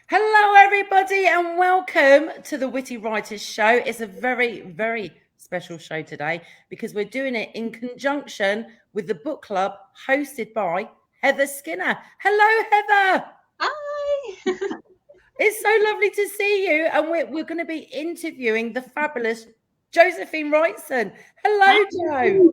Hello, everybody, and welcome to the Witty Writers Show. It's a very, very special show today because we're doing it in conjunction with the book club hosted by Heather Skinner. Hello, Heather. Hi. It's so lovely to see you, and we're going to be interviewing the fabulous Josephine Wrightson. Hello, Joe.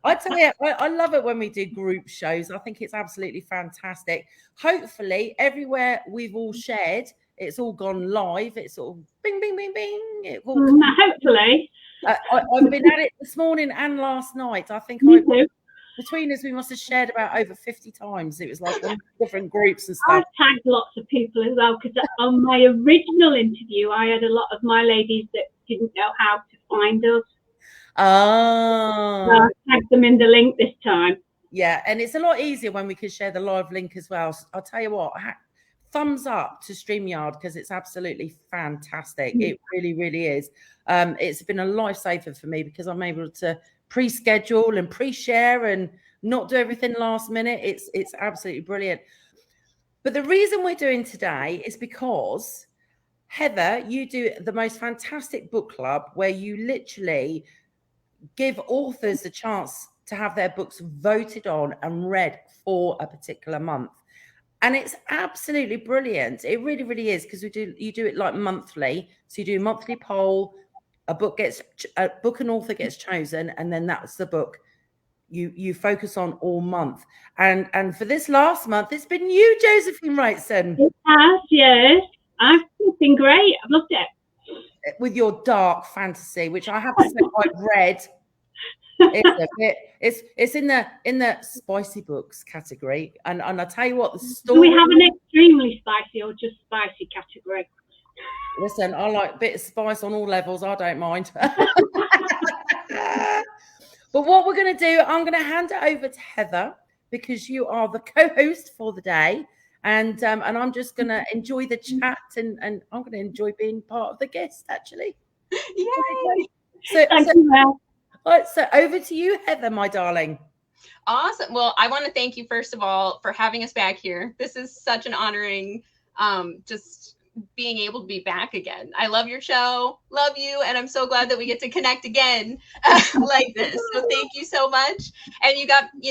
I tell you, I love it when we do group shows. I think it's absolutely fantastic. Hopefully, everywhere we've all shared, it's all gone live. It's all bing, bing, bing, bing. Hopefully. I've been at it this morning and last night. I think between us, we must have shared about over 50 times. It was like on different groups and stuff. I've tagged lots of people as well because on my original interview, I had a lot of my ladies that didn't know how to find us. Oh. So I tagged them in the link this time. Yeah, and it's a lot easier when we can share the live link as well. So I'll tell you what, thumbs up to StreamYard because it's absolutely fantastic. It really, really is. It's been a lifesaver for me because I'm able to pre-schedule and pre-share and not do everything last minute. It's absolutely brilliant. But the reason we're doing today is because, Heather, you do the most fantastic book club where you literally give authors a chance to have their books voted on and read for a particular month. And it's absolutely brilliant. It really, really is, because you do it like monthly. So you do a monthly poll, a book and author gets chosen, and then that's the book you focus on all month. And for this last month, it's been you, Josephine Wrightson. It has, yes. It's been great. I've loved it. With your dark fantasy, which I have to say I've read. It's in the spicy books category, and I tell you what, the story. Do we have an extremely spicy or just spicy category? Listen, I like a bit of spice on all levels. I don't mind. But what we're going to do, I'm going to hand it over to Heather because you are the co-host for the day, and I'm just going to enjoy the chat, and I'm going to enjoy being part of the guest actually. Yay! So over to you, Heather, my darling. Awesome. Well, I want to thank you, first of all, for having us back here. This is such an honoring, just being able to be back again. I love your show, love you, and I'm so glad that we get to connect again like this. So thank you so much. And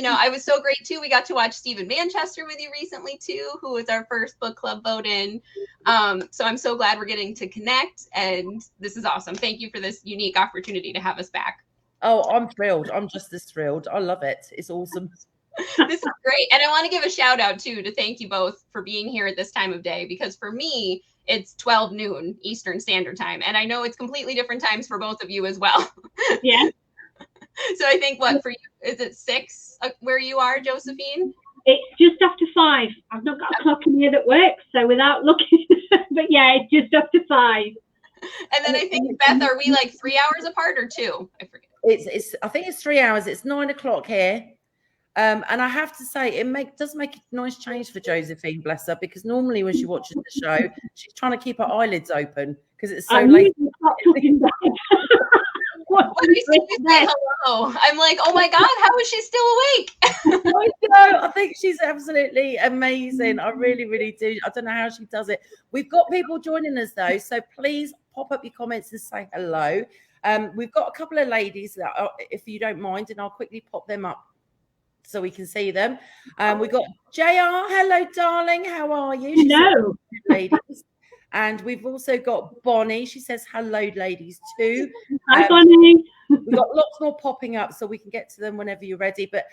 I was so great too. We got to watch Stephen Manchester with you recently too, who was our first book club vote in. So I'm so glad we're getting to connect, and this is awesome. Thank you for this unique opportunity to have us back. Oh, I'm thrilled. I'm just as thrilled. I love it. It's awesome. This is great. And I want to give a shout out too, to thank you both for being here at this time of day, because for me, it's 12 noon Eastern Standard Time. And I know it's completely different times for both of you as well. Yeah. So I think for you, is it 6 where you are, Josephine? It's just after 5. I've not got a clock in here that works, so without looking, but yeah, it's just after 5. And then I think, Beth, are we like 3 hours apart or 2? I forget. I think it's 3 hours. It's 9 o'clock here. And I have to say, it does make a nice change for Josephine, bless her, because normally when she watches the show, she's trying to keep her eylids open because it's so late. Hello. I'm like, oh my God, how is she still awake? I know. I think she's absolutely amazing. I really, really do. I don't know how she does it. We've got people joining us though, so please pop up your comments and say hello. We've got a couple of ladies that if you don't mind, and I'll quickly pop them up so we can see them. We've got JR. Hello, darling. How are you? Hello. Ladies. And we've also got Bonnie. She says hello, ladies, too. Hi, Bonnie. We've got lots more popping up, so we can get to them whenever you're ready. But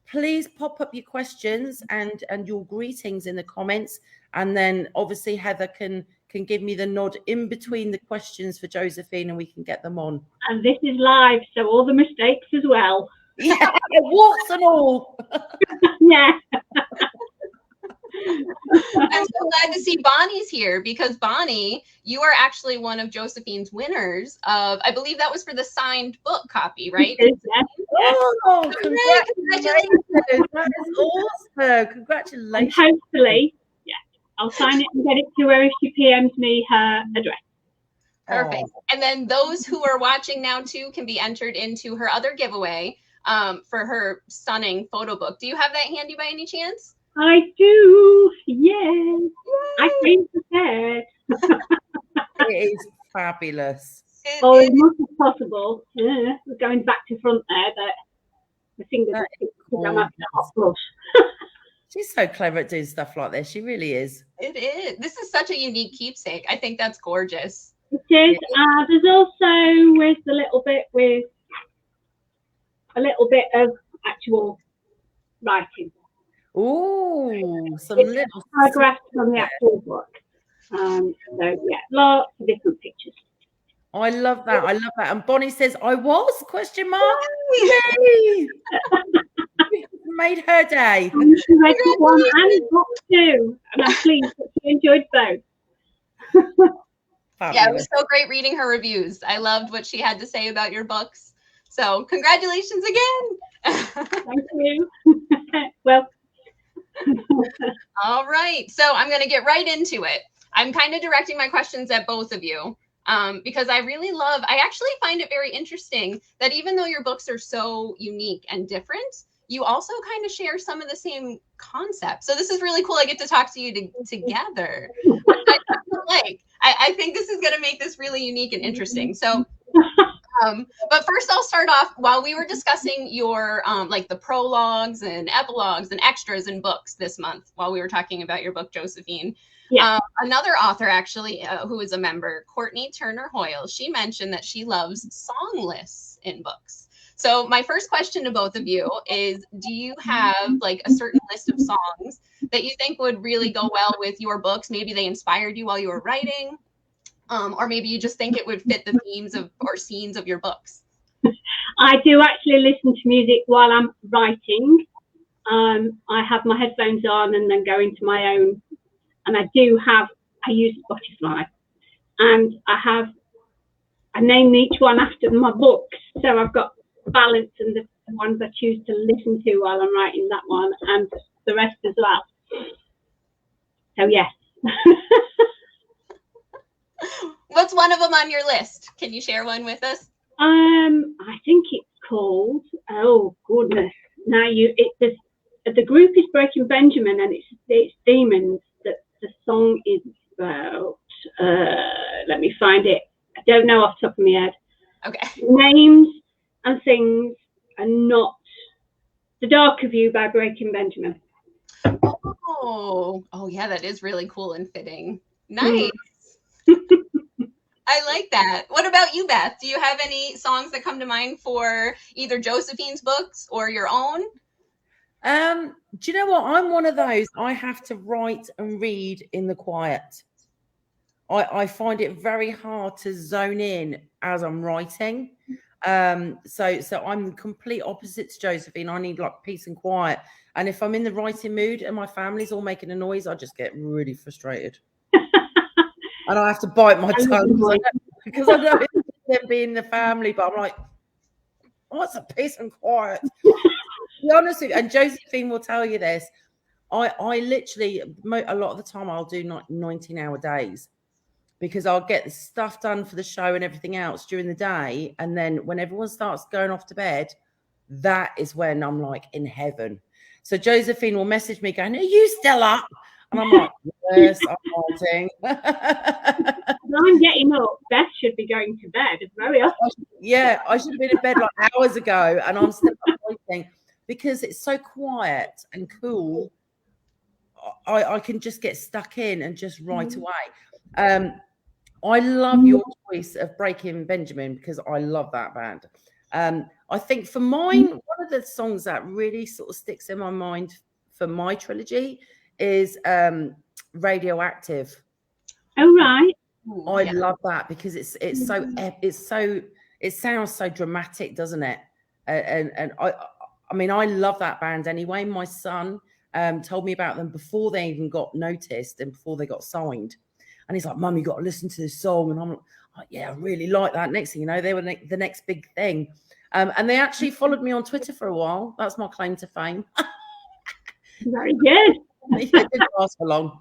please pop up your questions and your greetings in the comments. And then obviously Heather can give me the nod in between the questions for Josephine, and we can get them on. And this is live, so all the mistakes as well. Yeah, warts and all. Yeah. I'm so glad to see Bonnie's here, because Bonnie, you are actually one of Josephine's winners of, I believe that was for the signed book copy, right? Yes. Oh, congratulations. That is awesome. Congratulations. And hopefully, I'll sign it and get it to her if she PMs me her address. Perfect. And then those who are watching now too can be entered into her other giveaway for her stunning photo book. Do you have that handy by any chance? I do. Yes. I came prepared. It is fabulous. As much as possible. Yeah, we're going back to front there, but the fingers are because I'm having a hot flush. She's so clever at doing stuff like this. She really is. It is. This is such a unique keepsake. I think that's gorgeous. It is. There's also with a little bit of actual writing. Ooh, some little paragraphs from the actual book. So yeah, lots of different pictures. I love that. I love that. And Bonnie says, "I was?" Question mark. Yay! Made her day. She read book 1 and book 2, and I'm pleased that she enjoyed both. Yeah, it was so great reading her reviews. I loved what she had to say about your books. So congratulations again. Thank you. Well. All right. So I'm going to get right into it. I'm kind of directing my questions at both of you because I actually find it very interesting that even though your books are so unique and different, you also kind of share some of the same concepts. So this is really cool. I get to talk to you together. I think this is going to make this really unique and interesting. So, but first I'll start off while we were discussing your, like the prologues and epilogues and extras in books this month, while we were talking about your book, Josephine. Yeah. Another author actually, who is a member, Courtney Turner Hoyle, she mentioned that she loves song lists in books. So my first question to both of you is, do you have like a certain list of songs that you think would really go well with your books? Maybe they inspired you while you were writing, or maybe you just think it would fit the themes of or scenes of your books. I do actually listen to music while I'm writing. I have my headphones on and then go into my own. And I use Spotify, and I name each one after my books. So I've got balance and the ones I choose to listen to while I'm writing that one, and the rest as well. So yes. What's one of them on your list? Can you share one with us? I think it's called, oh goodness. Now the group is Breaking Benjamin, and it's Demons that the song is about. Let me find it. I don't know off the top of my head. Okay. Names and things are not The Darker View by Breaking Benjamin. Oh yeah, that is really cool and fitting. Nice. I like that. What about you, Beth? Do you have any songs that come to mind for either Josephine's books or your own? Do you know what? I'm one of those. I have to write and read in the quiet. I find it very hard to zone in as I'm writing. So I'm the complete opposite to Josephine. I need like peace and quiet. And if I'm in the writing mood and my family's all making a noise, I just get really frustrated. And I have to bite my tongue because I know it's them being the family, but I'm like, what's a peace and quiet? To be honest with you, and Josephine will tell you this, I literally, a lot of the time, I'll do 19-hour days because I'll get the stuff done for the show and everything else during the day. And then when everyone starts going off to bed, that is when I'm like in heaven. So Josephine will message me going, are you still up? And I'm like, yes, I'm writing. I'm getting up. Beth should be going to bed. Very often. Yeah, I should have been in bed like hours ago, and I'm still up writing because it's so quiet and cool. I can just get stuck in and just write away. I love your choice of Breaking Benjamin because I love that band. I think for mine, one of the songs that really sort of sticks in my mind for my trilogy is Radioactive. Oh right. I love that because it sounds so dramatic, doesn't it? And I mean I love that band anyway. My son told me about them before they even got noticed and before they got signed, and he's like, Mum, you got to listen to this song. And I'm like, yeah, I really like that. Next thing you know, they were the next big thing. And they actually followed me on Twitter for a while. That's my claim to fame. Very good. It didn't last for long.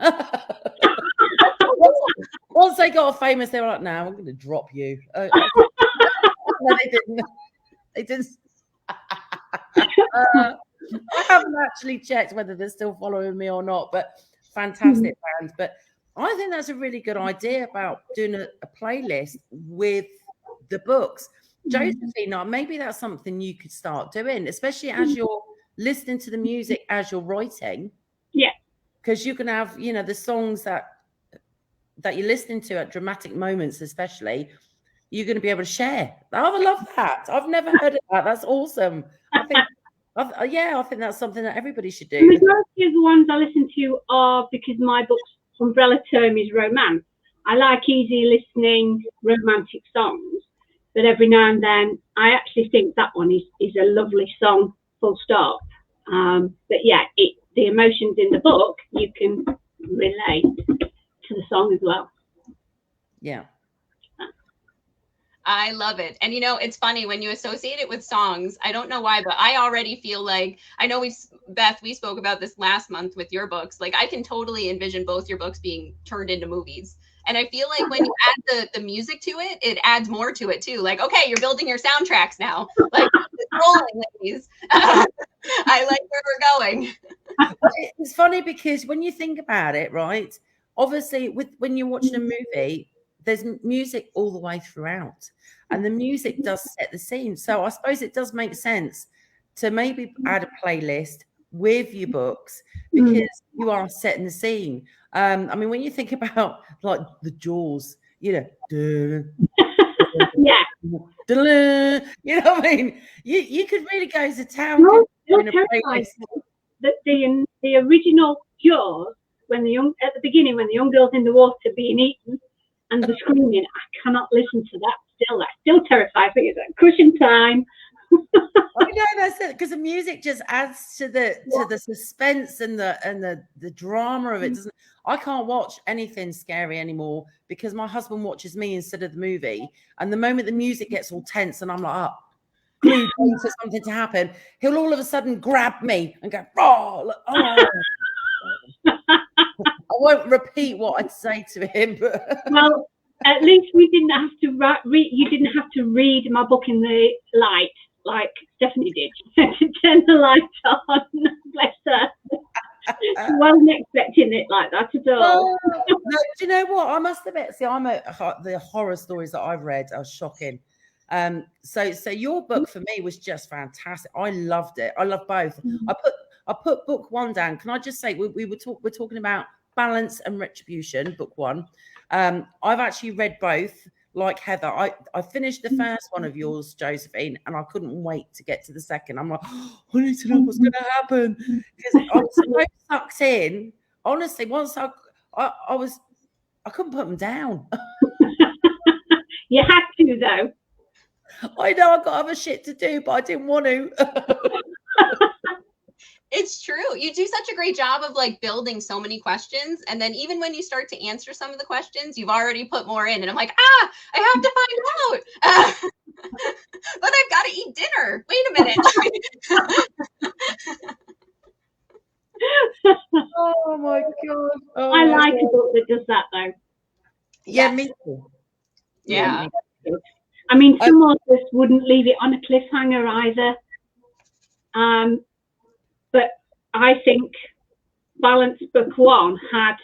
Once they got famous, they were like, "No, I'm going to drop you." No, they didn't. They didn't. I haven't actually checked whether they're still following me or not, but fantastic band. But I think that's a really good idea about doing a playlist with the books. Josephine, maybe that's something you could start doing, especially as you're listening to the music as you're writing. Yeah. Because you can have, you know, the songs that you're listening to at dramatic moments, especially, you're going to be able to share. I love that. I've never heard of that. That's awesome. I think that's something that everybody should do. The majority of the ones I listen to are, because my book's umbrella term is romance. I like easy listening romantic songs, but every now and then I actually think that one is a lovely song, full stop. But yeah, the emotions in the book you can relate to the song as well. Yeah. I love it. And, you know, it's funny when you associate it with songs. I don't know why, but I already feel like, I know Beth, we spoke about this last month with your books. Like, I can totally envision both your books being turned into movies. And I feel like when you add the music to it, it adds more to it too. Like, okay, you're building your soundtracks now. Like, it's rolling, ladies. I like where we're going. It's funny because when you think about it, right? Obviously, when you're watching a movie, there's music all the way throughout, and the music does set the scene. So I suppose it does make sense to maybe add a playlist with your books, because you are setting the scene. I mean, when you think about like the Jaws, you know, yeah, you know what I mean? You could really go to town. The original Jaws, at the beginning, when the young girl's in the water being eaten, and the screaming, I cannot listen to that still. That still terrifies me. It's like cushion time. I know, that's it, because the music just adds to the suspense and the drama of it. I can't watch anything scary anymore because my husband watches me instead of the movie. And the moment the music gets all tense and I'm like, glued for something to happen, he'll all of a sudden grab me and go, oh. I won't repeat what I'd say to him. But well, at least we didn't have to you didn't have to read my book in the light like Stephanie did. To turn the light on, bless her. She wasn't expecting it like that at all. No, do you know what? I must admit, see, the horror stories that I've read are shocking. So your book for me was just fantastic. I loved it. I love both. I put book one down. Can I just say we're talking about Balance and Retribution, book one. I've actually read both. Like Heather, I finished the first one of yours, Josephine, and I couldn't wait to get to the second. I'm like, I need to know what's going to happen, because I was so sucked in. Honestly, once I couldn't put them down. You had to, though. I know I got other shit to do, but I didn't want to. It's true. You do such a great job of like building so many questions. And then even when you start to answer some of the questions, you've already put more in. And I'm like, I have to find out. But I've got to eat dinner. Wait a minute. Oh my God. Oh, I like a book that does that, though. Yeah, me too. Yeah. I mean, some authors wouldn't leave it on a cliffhanger either. But I think Balance book one had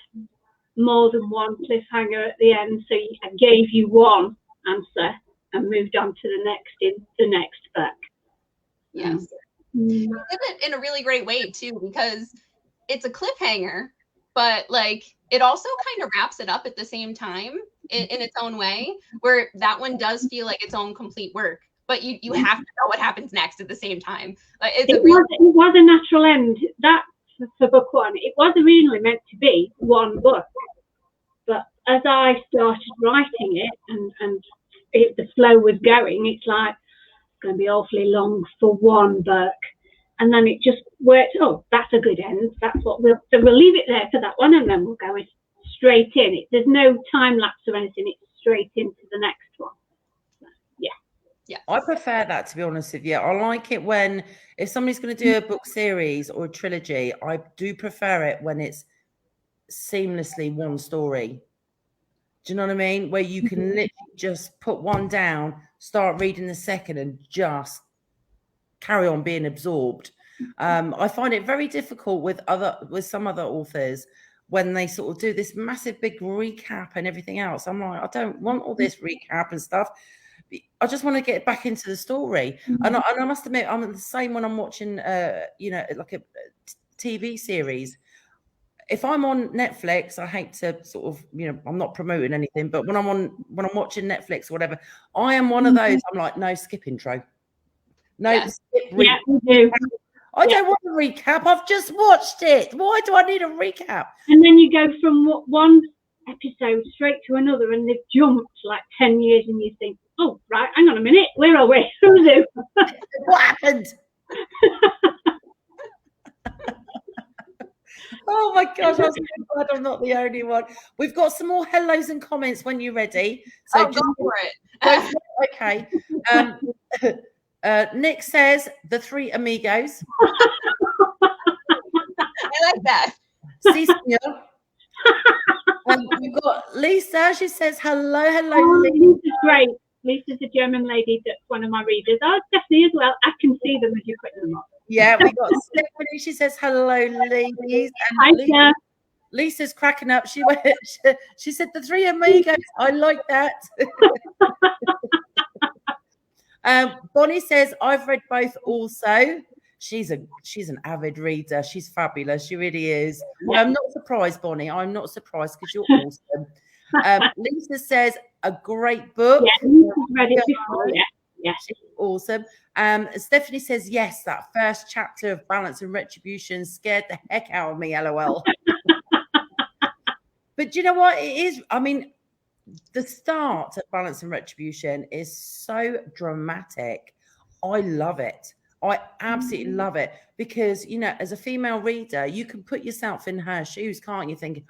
more than one cliffhanger at the end, so I gave you one answer and moved on to the next in the next book. Yes. You did it in a really great way too, because it's a cliffhanger, but like it also kind of wraps it up at the same time in its own way, where that one does feel like its own complete work. But you have to know what happens next at the same time. It was a natural end. That for book one, it was originally meant to be one book. But as I started writing it and the flow was going, it's like it's going to be awfully long for one book. And then it just worked. Oh, that's a good end. That's what we'll leave it there for that one, and then we'll go straight in. There's no time lapse or anything. It's straight into the next one. Yeah, I prefer that, to be honest with you. I like it when, if somebody's going to do a book series or a trilogy, I do prefer it when it's seamlessly one story. Do you know what I mean? Where you can literally just put one down, start reading the second, and just carry on being absorbed. I find it very difficult with some other authors when they sort of do this massive big recap and everything else. I'm like, I don't want all this recap and stuff. I just want to get back into the story. And I must admit, I'm the same when I'm watching, like a TV series. If I'm on Netflix, I hate to sort of, I'm not promoting anything, but when I'm watching Netflix or whatever, I am one of those. I'm like, no, skip intro. No, skip recap. Yeah, I don't want a recap. I've just watched it. Why do I need a recap? And then you go from one episode straight to another, and they've jumped like 10 years, and you think, oh, right, hang on a minute. Where are we? What happened? Oh my gosh, I'm so glad I'm not the only one. We've got some more hellos and comments when you're ready. So go for it. Okay. Nick says the three amigos. I like that. Si, senor. We've got Lisa. She says hello. Oh, Lisa's great. Lisa's a German lady that's one of my readers. Oh, Stephanie as well. I can see them as you put them up. Yeah, we got Stephanie. She says hello, ladies. And Hi, Lisa's cracking up. She said the three amigos. I like that. Bonnie says I've read both also. She's an avid reader. She's fabulous. She really is. Yeah. I'm not surprised, Bonnie. I'm not surprised because you're awesome. Lisa says a great book. Yeah, Lisa's read it before. Yeah. She's awesome. Stephanie says yes, that first chapter of Balance and Retribution scared the heck out of me, LOL. But you know what it is? I mean, the start of Balance and Retribution is so dramatic. I love it. I absolutely love it because, as a female reader, you can put yourself in her shoes, can't you? Thinking,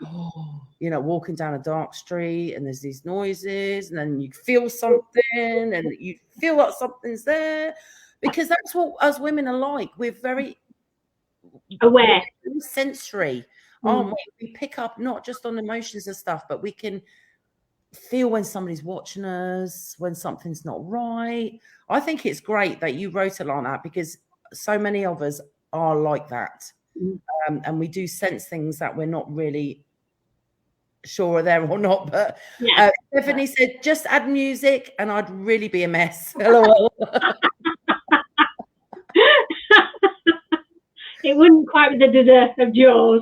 walking down a dark street and there's these noises and then you feel something and you feel like something's there because that's what us women are like. We're very aware, sensory, aren't we? We pick up not just on emotions and stuff, but we can feel when somebody's watching us, when something's not right. I think it's great that you wrote it like that because so many of us are like that. And we do sense things that we're not really sure are there or not. But Stephanie said, just add music and I'd really be a mess. LOL. It wouldn't quite be the dessert of Jaws.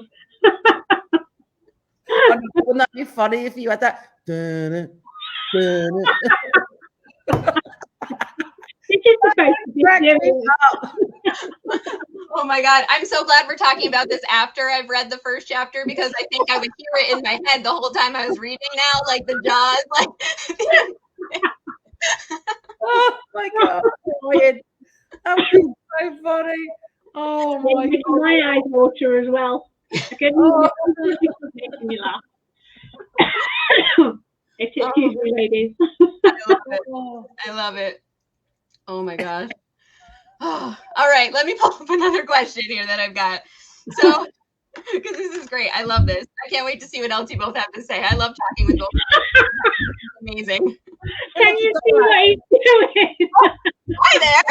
Wouldn't that be funny if you had that? This is supposed to be Oh my God. I'm so glad we're talking about this after I've read the first chapter because I think I would hear it in my head the whole time I was reading now, like the Jaws. Like oh my God. That was so funny. Oh my God. My eyes water as well. Making me laugh. Excuse me, ladies. I love it. Oh my gosh. Oh, all right, let me pull up another question here that I've got. So, because this is great. I love this. I can't wait to see what else you both have to say. I love talking with both of you. Amazing. Can you see what he's doing? Hi there.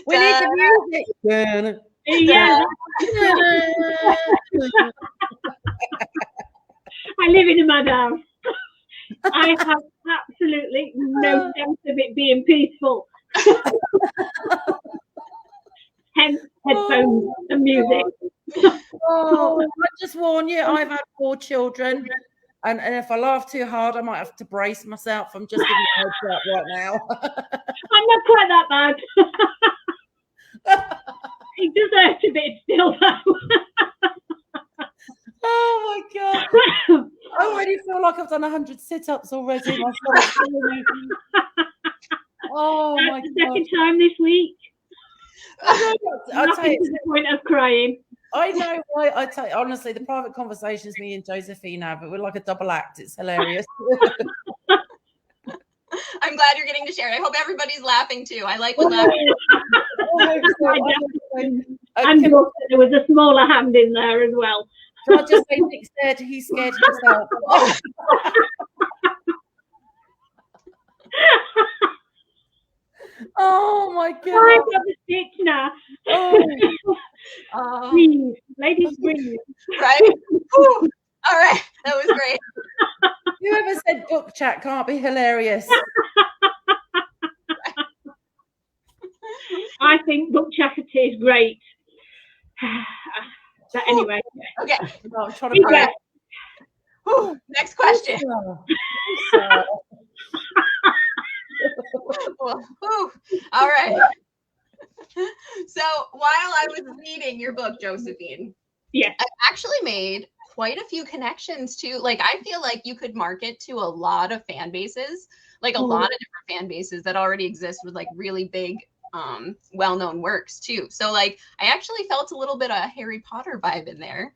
We need the music. Yeah. I live in a mad house. I have absolutely no sense of it being peaceful. Hence headphones and music. I just warn you, I've had 4 children. And if I laugh too hard, I might have to brace myself. I'm just giving you a heads up right now. I'm not quite that bad. It deserves a bit still, though. Oh my God. I already feel like I've done 100 sit-ups already. Oh my God. That's the second time this week. I'll tell you, to the point of crying. I know why. I tell you, honestly, the private conversations me and Josephine have, but we're like a double act. It's hilarious. I'm glad you're getting to share it. I hope everybody's laughing too. I like when laughing. And there was a smaller hand in there as well. Can I just say Nick said he's scared himself? Oh my I've god. got the stitch now. Oh, Breathe. Ladies, breathe. right. Whew. All right, that was great. Whoever said book chat can't be hilarious? I think book chat is great. But anyway. Okay. No, I'm trying to All right. Whew. Next question. Whew. All right. So while I was reading your book, Josephine, Yes. I actually made quite a few connections to, like, I feel like you could market to a lot of fan bases, like a lot of different fan bases that already exist with like really big, well-known works too. So like, I actually felt a little bit of a Harry Potter vibe in there.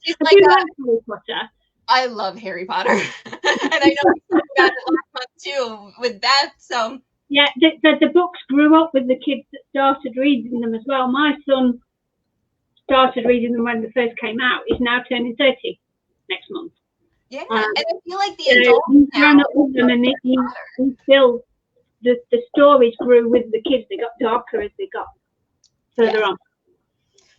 She's like, Harry Potter. I love Harry Potter, and I know we talked about it last month too with Beth. So yeah, the books grew up with the kids that started reading them as well. My son started reading them when they first came out. He's now turning 30 next month. yeah, and I feel like the adults he's grown now up with them, and he still the stories grew with the kids. They got darker as they got further on.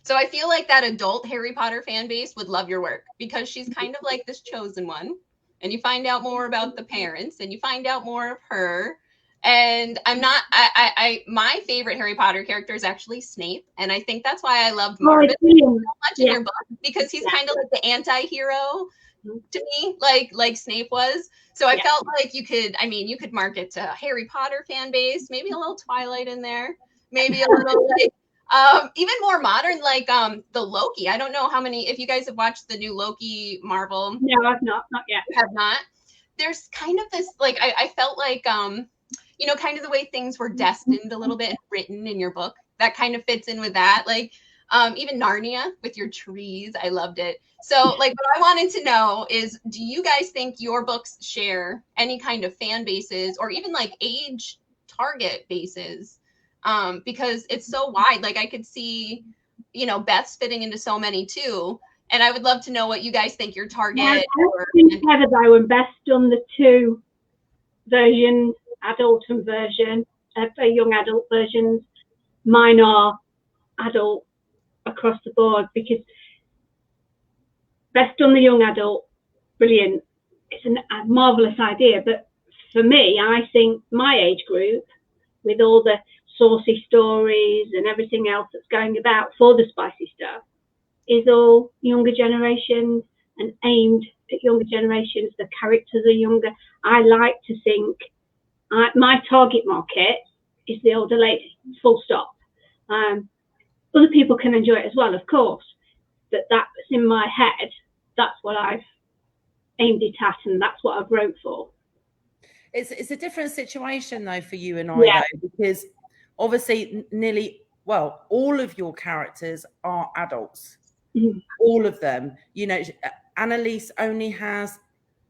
So I feel like that adult Harry Potter fan base would love your work because she's kind of like this chosen one, and you find out more about the parents and you find out more of her. And my favorite Harry Potter character is actually Snape. And I think that's why I loved Marvin so much in your book, because he's kind of like the anti-hero to me, like Snape was. So I felt like you could market to a Harry Potter fan base, maybe a little Twilight in there, maybe a little like, even more modern, like the Loki. I don't know if you guys have watched the new Loki Marvel. No, I've not yet. Have not. There's kind of this, like, I felt like you know, kind of the way things were destined a little bit written in your book. That kind of fits in with that. Like even Narnia with your trees, I loved it. So like what I wanted to know is, do you guys think your books share any kind of fan bases or even like age target bases? Because it's so wide. Like I could see, you know, Beth's fitting into so many too. And I would love to know what you guys think your target. I think Heather, though, when Beth's done the two versions, adult and young adult versions, mine are adult across the board, because Beth's done the young adult, brilliant. It's a marvelous idea, but for me, I think my age group, with all the saucy stories and everything else that's going about for the spicy stuff, is all younger generations and aimed at younger generations. The characters are younger. I like to think my target market is the older lady, full stop. Other people can enjoy it as well, of course, but that's in my head. That's what I've aimed it at, and that's what I've wrote for. It's a different situation though for you and I, though, because obviously all of your characters are adults. All of them. You know, Annalise only has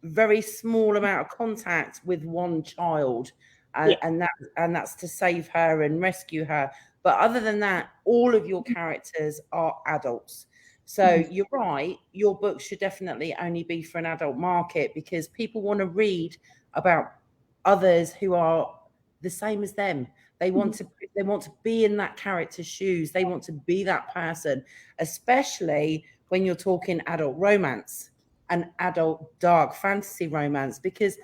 very small amount of contact with one child, and that's to save her and rescue her. But other than that, all of your characters are adults. So you're right, your book should definitely only be for an adult market, because people want to read about others who are the same as them. They want to be in that character's shoes. They want to be that person, especially when you're talking adult romance and adult dark fantasy romance. Because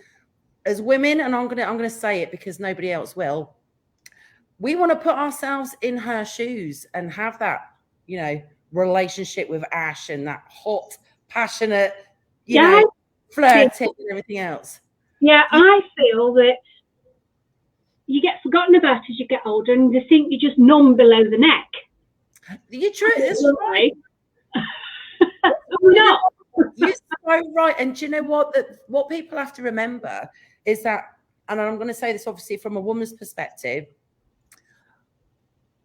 as women, and I'm gonna say it because nobody else will, we want to put ourselves in her shoes and have that, you know, relationship with Ash and that hot, passionate, you know, flirting and everything else. Yeah, I feel that you get forgotten about as you get older, and you think you're just numb below the neck. You're true. That's right. No. You're so right. And do you know what? What people have to remember is that, and I'm going to say this obviously from a woman's perspective,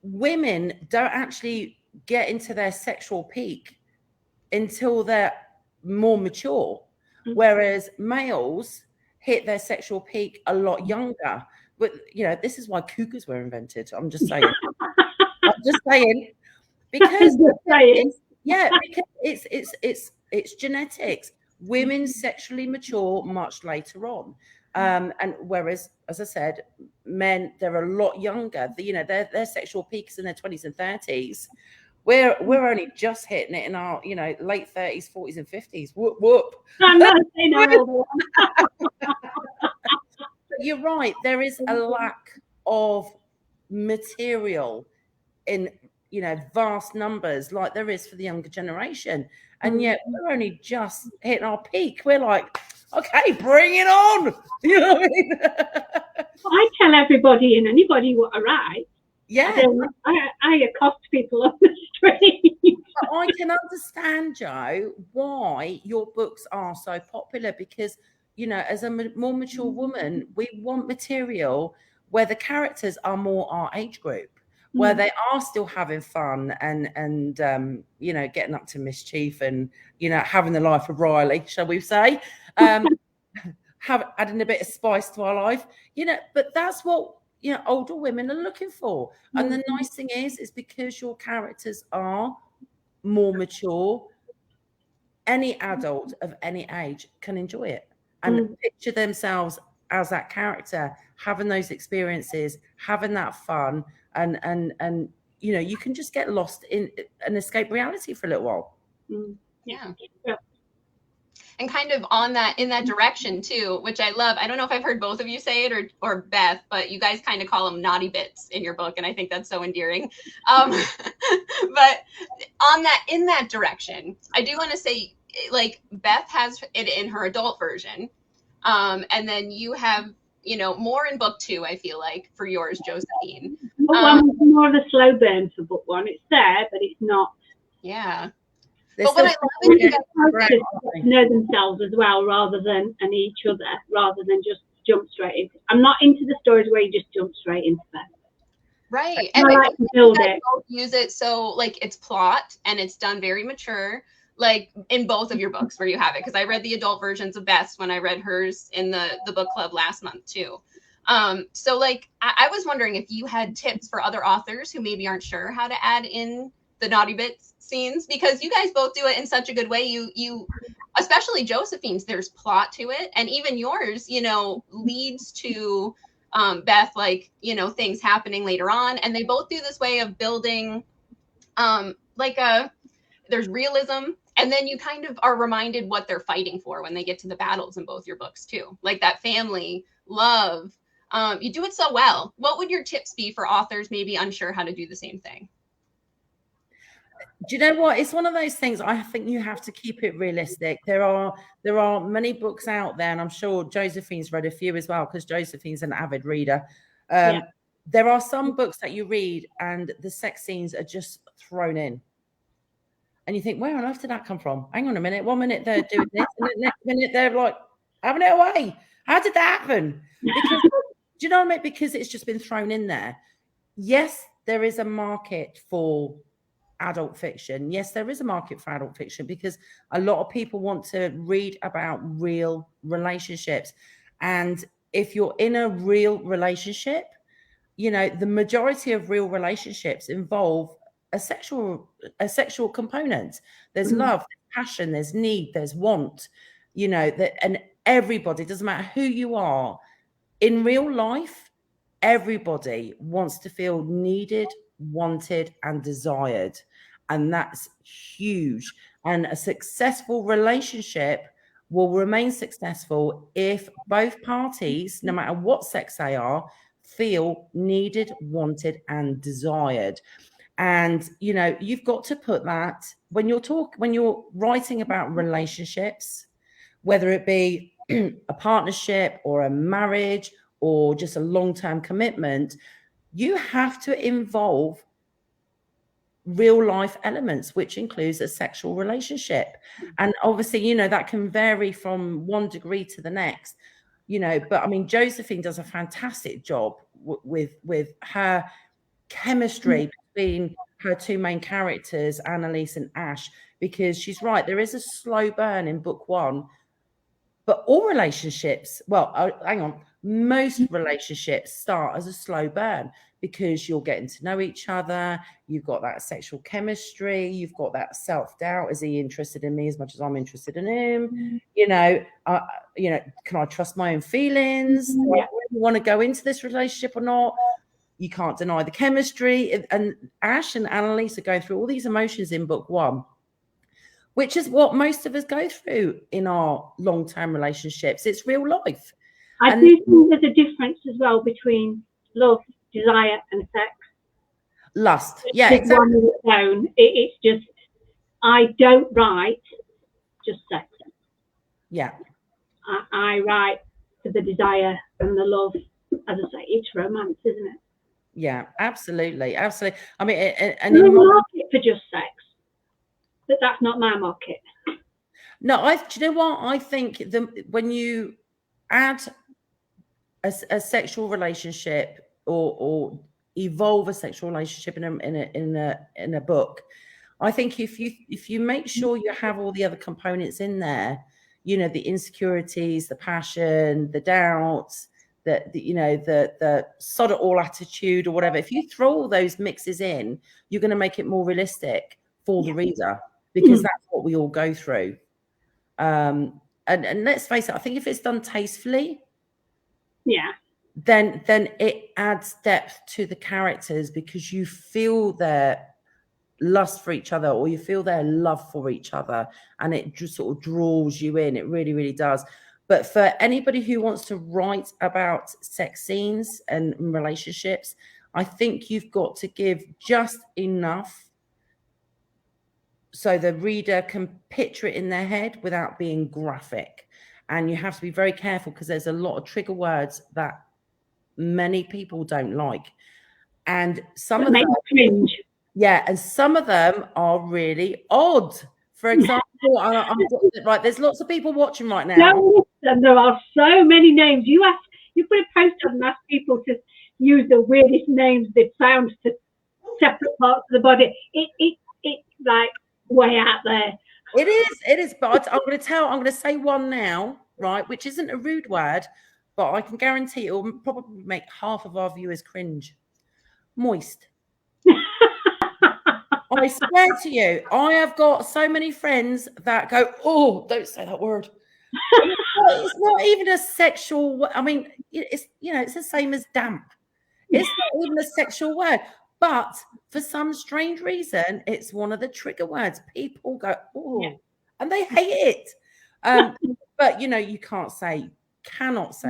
women don't actually get into their sexual peak until they're more mature, whereas males hit their sexual peak a lot younger. But you know, this is why cougars were invented. I'm just saying. Because it's genetics. Women sexually mature much later on, and whereas, as I said, men, they're a lot younger. You know, their sexual peaks in their 20s and 30s. We're only just hitting it in our, you know, late 30s, 40s, and 50s. Whoop whoop. I'm not saying all But you're right. There is a lack of material in, you know, vast numbers like there is for the younger generation, and yet we're only just hitting our peak. We're like, okay, bring it on. You know what I mean? I tell everybody and anybody what I write. Yeah, I accost people on the street. but I can understand, Joe, why your books are so popular, because, you know, as a more mature woman, we want material where the characters are more our age group, where they are still having fun and you know, getting up to mischief and, you know, having the life of Riley, shall we say, adding a bit of spice to our life, you know. But that's what, you know, older women are looking for. And the nice thing is because your characters are more mature, any adult of any age can enjoy it and picture themselves as that character, having those experiences, having that fun, and you know, you can just get lost in and escape reality for a little while. Yeah. And kind of on that, in that direction too, which I love. I don't know if I've heard both of you say it or Beth, but you guys kind of call them naughty bits in your book, and I think that's so endearing. But on that, in that direction, I do want to say, like, Beth has it in her adult version, and then you have, you know, more in book 2. I feel like for yours, Josephine. Book 1 was more of a slow burn for book 1. It's there, but it's not. Yeah. But what I love is you guys know themselves as well, rather than and each other, rather than just jump straight into. I'm not into the stories where you just jump straight into them. Right, and I like to build it. Use it so like it's plot and it's done very mature, like in both of your books where you have it. Because I read the adult versions of Beth's when I read hers in the book club last month too. So like I was wondering if you had tips for other authors who maybe aren't sure how to add in the naughty bits scenes, because you guys both do it in such a good way. You especially Josephine's, there's plot to it, and even yours, you know, leads to Beth, like, you know, things happening later on, and they both do this way of building there's realism, and then you kind of are reminded what they're fighting for when they get to the battles in both your books too, like that family love. You do it so well. What would your tips be for authors maybe unsure how to do the same thing? Do you know what? It's one of those things. I think you have to keep it realistic. There are many books out there, and I'm sure Josephine's read a few as well, because Josephine's an avid reader. There are some books that you read and the sex scenes are just thrown in. And you think, where on earth did that come from? Hang on a minute. 1 minute they're doing this, and the next minute they're like having it away. How did that happen? Because, do you know what I mean? Because it's just been thrown in there. Yes, there is a market for adult fiction. Yes, there is a market for adult fiction, because a lot of people want to read about real relationships. And if you're in a real relationship, you know, the majority of real relationships involve a sexual component. There's love, there's passion, there's need, there's want, you know, that, and everybody, doesn't matter who you are in real life, everybody wants to feel needed, wanted, and desired. And that's huge. And a successful relationship will remain successful if both parties, no matter what sex they are, feel needed, wanted, and desired. And, you know, you've got to put that when you're writing about relationships, whether it be a partnership or a marriage or just a long-term commitment, you have to involve real life elements, which includes a sexual relationship. And obviously, you know, that can vary from one degree to the next, you know, but I mean, Josephine does a fantastic job with her chemistry between her two main characters, Annalise and Ash, because she's right, there is a slow burn in book 1, but all relationships, well, hang on, most relationships start as a slow burn because you're getting to know each other. You've got that sexual chemistry. You've got that self-doubt. Is he interested in me as much as I'm interested in him? You know, can I trust my own feelings? Do I really want to go into this relationship or not? You can't deny the chemistry. And Ash and Annalise are going through all these emotions in book 1, which is what most of us go through in our long-term relationships. It's real life. I do think there's a difference as well between love, desire, and sex. Lust. Yeah, exactly. One on its own. It's just, I don't write just sex. Yeah. I write for the desire and the love. As I say, it's romance, isn't it? Yeah, absolutely. Absolutely. I mean, and there's a market for just sex, but that's not my market. No, do you know what? I think when you add a sexual relationship or evolve a sexual relationship in a book, I think if you make sure you have all the other components in there, you know, the insecurities, the passion, the doubts, the sod it all attitude or whatever, if you throw all those mixes in, you're going to make it more realistic for the reader, because that's what we all go through. And let's face it, I think if it's done tastefully, then it adds depth to the characters, because you feel their lust for each other, or you feel their love for each other, and it just sort of draws you in. It really, really does. But for anybody who wants to write about sex scenes and relationships, I think you've got to give just enough so the reader can picture it in their head without being graphic. And you have to be very careful, because there's a lot of trigger words that many people don't like. And some of them cringe. Yeah, and some of them are really odd. For example, right, there's lots of people watching right now. And there are so many names. You put a post on and ask people to use the weirdest names they've found for separate parts of the body. It's like way out there. It is. But I'm going to say one now, right, which isn't a rude word, but I can guarantee it will probably make half of our viewers cringe. Moist. I swear to you, I have got so many friends that go, "Oh, don't say that word." It's not even a sexual. I mean, it's the same as damp. It's not even a sexual word, but for some strange reason, it's one of the trigger words. People go, "Oh," and they hate it. But you cannot say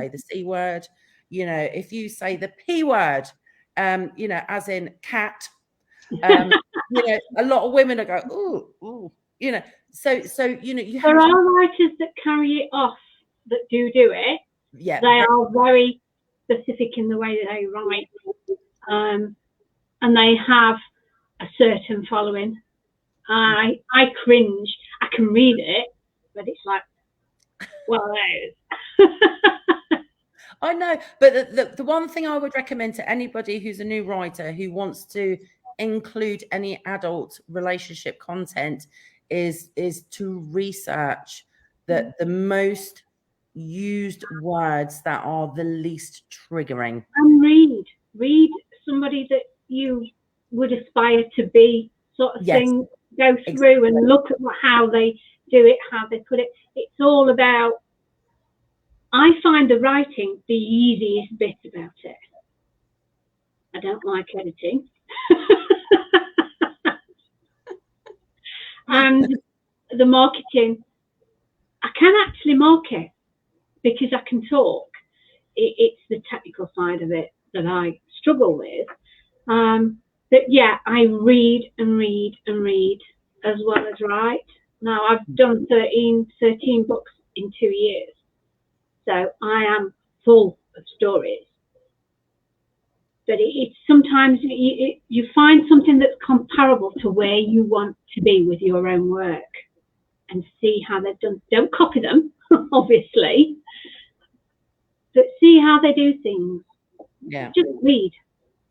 the C word. If you say the P word, as in cat. A lot of women are go, ooh, so you have. There are writers that carry it off, that do it. Yeah, they are very specific in the way that they write, and they have a certain following. I cringe. I can read it, but it's like, well, I know, but the one thing I would recommend to anybody who's a new writer who wants to include any adult relationship content is to research the most used words that are the least triggering, and read somebody that you would aspire to be, sort of thing. Go through and look at how they do it, how they put it. It's all about, I find the writing the easiest bit about it. I don't like editing. And the marketing, I can actually market because I can talk. It's the technical side of it that I struggle with. But yeah, I read and read and read as well as write. Now I've done 13 books in 2 years. So I am full of stories. But it's sometimes you find something that's comparable to where you want to be with your own work, and see how they've done. Don't copy them, obviously, but see how they do things. Yeah. Just read.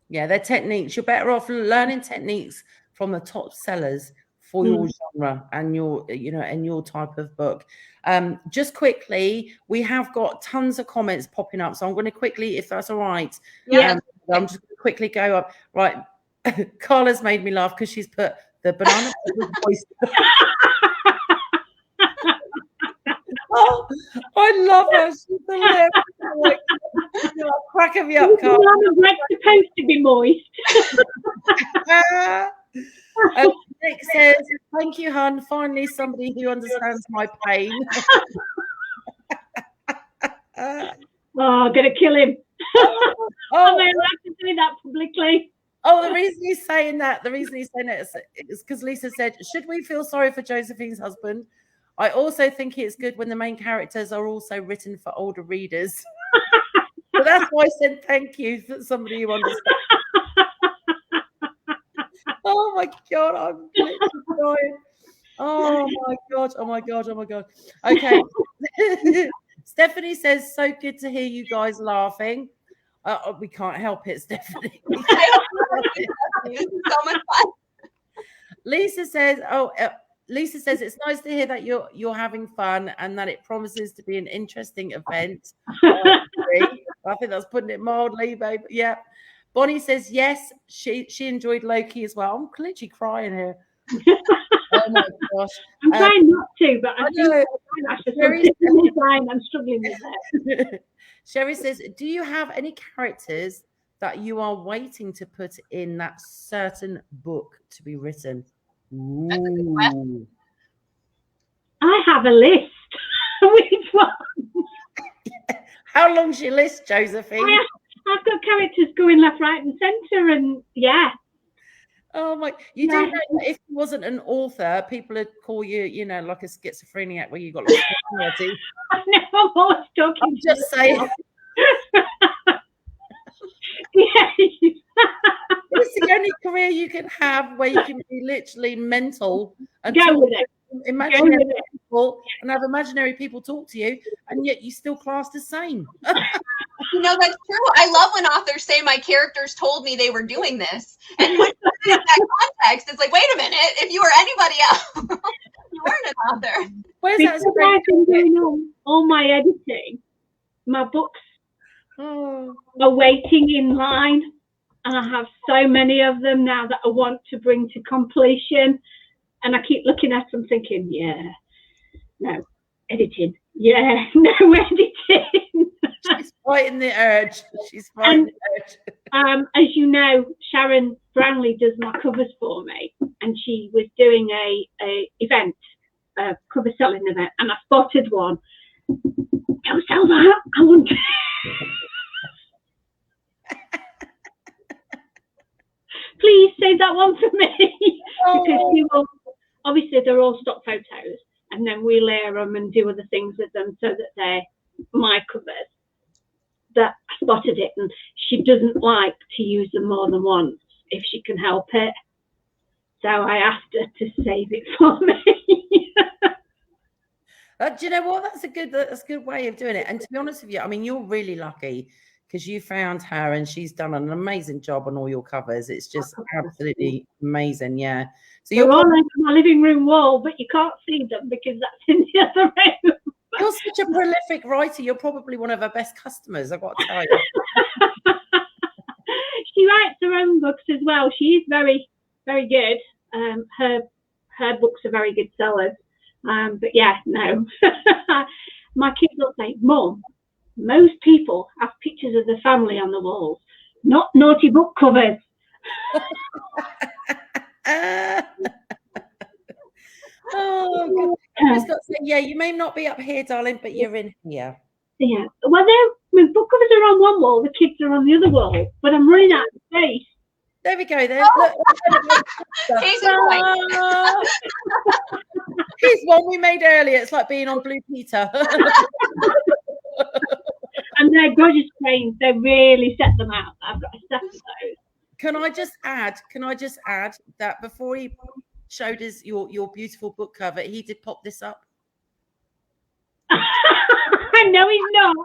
Yeah, their techniques. You're better off learning techniques from the top sellers for your genre and your, you know, and your type of book. Just quickly, we have got tons of comments popping up, so I'm going to quickly, if that's all right. Yeah. I'm just going to quickly go up. Right. Carla's made me laugh because she's put the banana voice. Oh, I love her. She's hilarious. Like, you're cracking me up, Carla. Bread's supposed to be moist. Nick says, "Thank you, hun. Finally, somebody who understands my pain." I'm gonna kill him. Am I allowed to say that publicly? Oh, the reason he's saying that is because Lisa said, "Should we feel sorry for Josephine's husband? I also think it's good when the main characters are also written for older readers." So that's why I said thank you for somebody who understands. Oh my God, I'm literally dying. Oh my God, oh my God, oh my God. Okay. Stephanie says, "So good to hear you guys laughing." We can't help it, Stephanie. It's so much fun. Lisa says, Lisa says it's nice to hear that you're having fun and that it promises to be an interesting event. I think that's putting it mildly, babe. Yeah. Bonnie says yes, she enjoyed Loki as well. I'm literally crying here. Oh my gosh. I'm trying not to, but I know. I'm struggling with that. Sherry says, "Do you have any characters that you are waiting to put in that certain book to be written?" Ooh. I have a list. Which one? How long's your list, Josephine? I've got characters going left, right, and centre, and yeah. Oh my! You do know that if you wasn't an author, people would call you, you know, like a schizophrenic, where you got like personality. I know, I'm always talking. I'm just saying. It's the only career you can have where you can be literally mental and go with it. Imaginary people and have imaginary people talk to you, and yet you still class the same. You know, that's true. I love when authors say my characters told me they were doing this. And when you put it in that context, it's like, wait a minute, if you were anybody else, you weren't an author. Where's because that? I've been doing all my editing, my books are waiting in line, and I have so many of them now that I want to bring to completion. And I keep looking at them thinking, yeah, no, editing. Yeah, no editing. She's fighting the urge. She's fighting the urge. As you know, Sharon Brownlee does my covers for me, and she was doing a event, a cover selling event, and I spotted one. Don't sell that. I want. Please save that one for me. Because she will. Obviously, they're all stock photos, and then we layer them and do other things with them so that they're my covers. That I spotted it, and she doesn't like to use them more than once if she can help it. So I asked her to save it for me. Do you know what? That's a good way of doing it. And to be honest with you, I mean, you're really lucky because you found her and she's done an amazing job on all your covers. It's just absolutely amazing. Yeah. So you're all over my living room wall, but you can't see them because that's in the other room. You're such a prolific writer. You're probably one of our best customers, I've got to tell you. She writes her own books as well. She is very, very good. Her books are very good sellers. But yeah, no. My kids will say, "Mum, most people have pictures of the family on the walls, not naughty book covers." Oh, God. I just got to say, yeah, you may not be up here, darling, but you're in here. Yeah. Well, book covers are on one wall, the kids are on the other wall, but I'm running out of space. There we go. Then. Look, here's one we made earlier. It's like being on Blue Peter. And they're gorgeous frames. They really set them out. I've got a set of those. Can I just add that before he showed us your beautiful book cover, he did pop this up? No, he's not.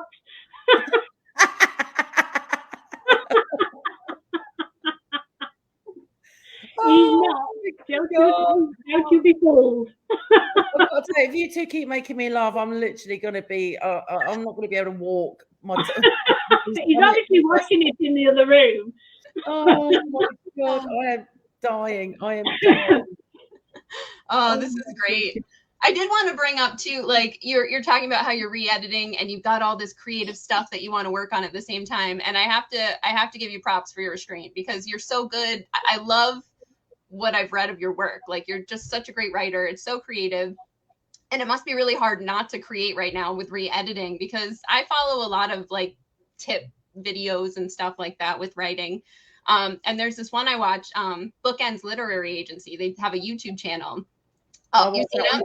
He's not. Don't you be fooled. I've got to say, if you two keep making me laugh, I'm literally going to be, I'm not going to be able to walk. He's obviously watching it in the other room. Oh my God, I am dying. Oh, this is great. I did want to bring up too, like you're talking about how you're re-editing and you've got all this creative stuff that you want to work on at the same time. And I have to give you props for your restraint because you're so good. I love what I've read of your work. Like you're just such a great writer. It's so creative. And it must be really hard not to create right now with re-editing because I follow a lot of like tip videos and stuff like that with writing. And there's this one I watch, Bookends Literary Agency. They have a YouTube channel. Oh, you see them?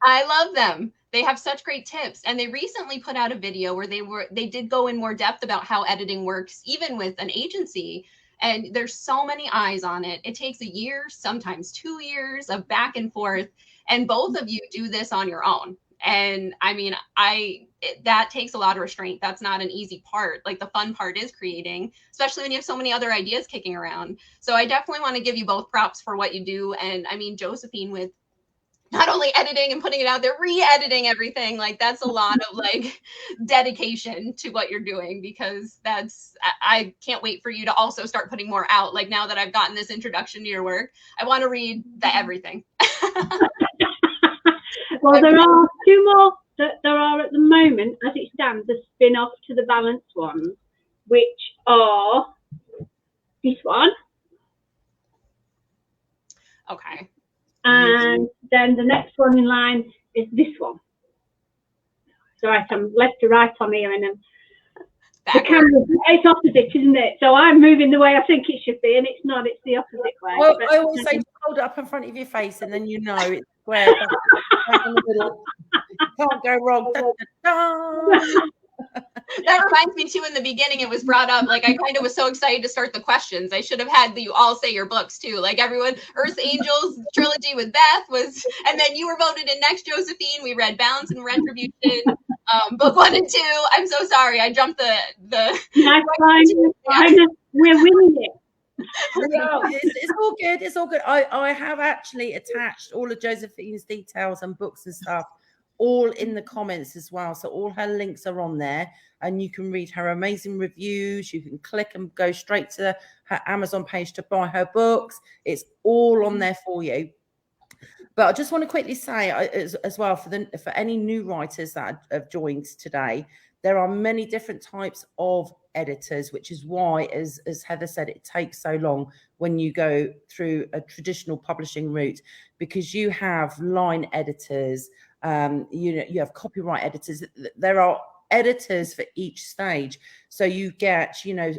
I love them. They have such great tips. And they recently put out a video where they did go in more depth about how editing works, even with an agency. And there's so many eyes on it. It takes a year, sometimes 2 years of back and forth. And both of you do this on your own. And I mean, that takes a lot of restraint. That's not an easy part. Like the fun part is creating, especially when you have so many other ideas kicking around. So I definitely want to give you both props for what you do. And I mean, Josephine, with not only editing and putting it out there, re-editing everything, like that's a lot of like dedication to what you're doing because I can't wait for you to also start putting more out. Like now that I've gotten this introduction to your work, I want to read everything. Well, there are two more that there are at the moment, as it stands, the spin-off to the Balanced ones, which are this one. Okay. And then the next one in line is this one. So I'm left to right on here, and then the camera, it's opposite, isn't it? So I'm moving the way I think it should be, and it's not, it's the opposite way. Well, I always say hold it up in front of your face, and then you know it's square. Right in the middle. Can't go wrong. Da, da, da. That reminds me too, in the beginning it was brought up, like I kind of was so excited to start the questions. I should have had you all say your books too. Like everyone, Earth Angels trilogy with Beth was, and then you were voted in next, Josephine. We read Balance and Retribution, book 1 and 2. I'm so sorry. I jumped the That's fine. We're winning it. No, it's all good. It's all good. I have actually attached all of Josephine's details and books and stuff all in the comments as well. So all her links are on there and you can read her amazing reviews. You can click and go straight to her Amazon page to buy her books. It's all on there for you. But I just want to quickly say as well for any new writers that have joined today, there are many different types of editors, which is why, as Heather said, it takes so long when you go through a traditional publishing route, because you have line editors, you have copyright editors. There are editors for each stage. So you get,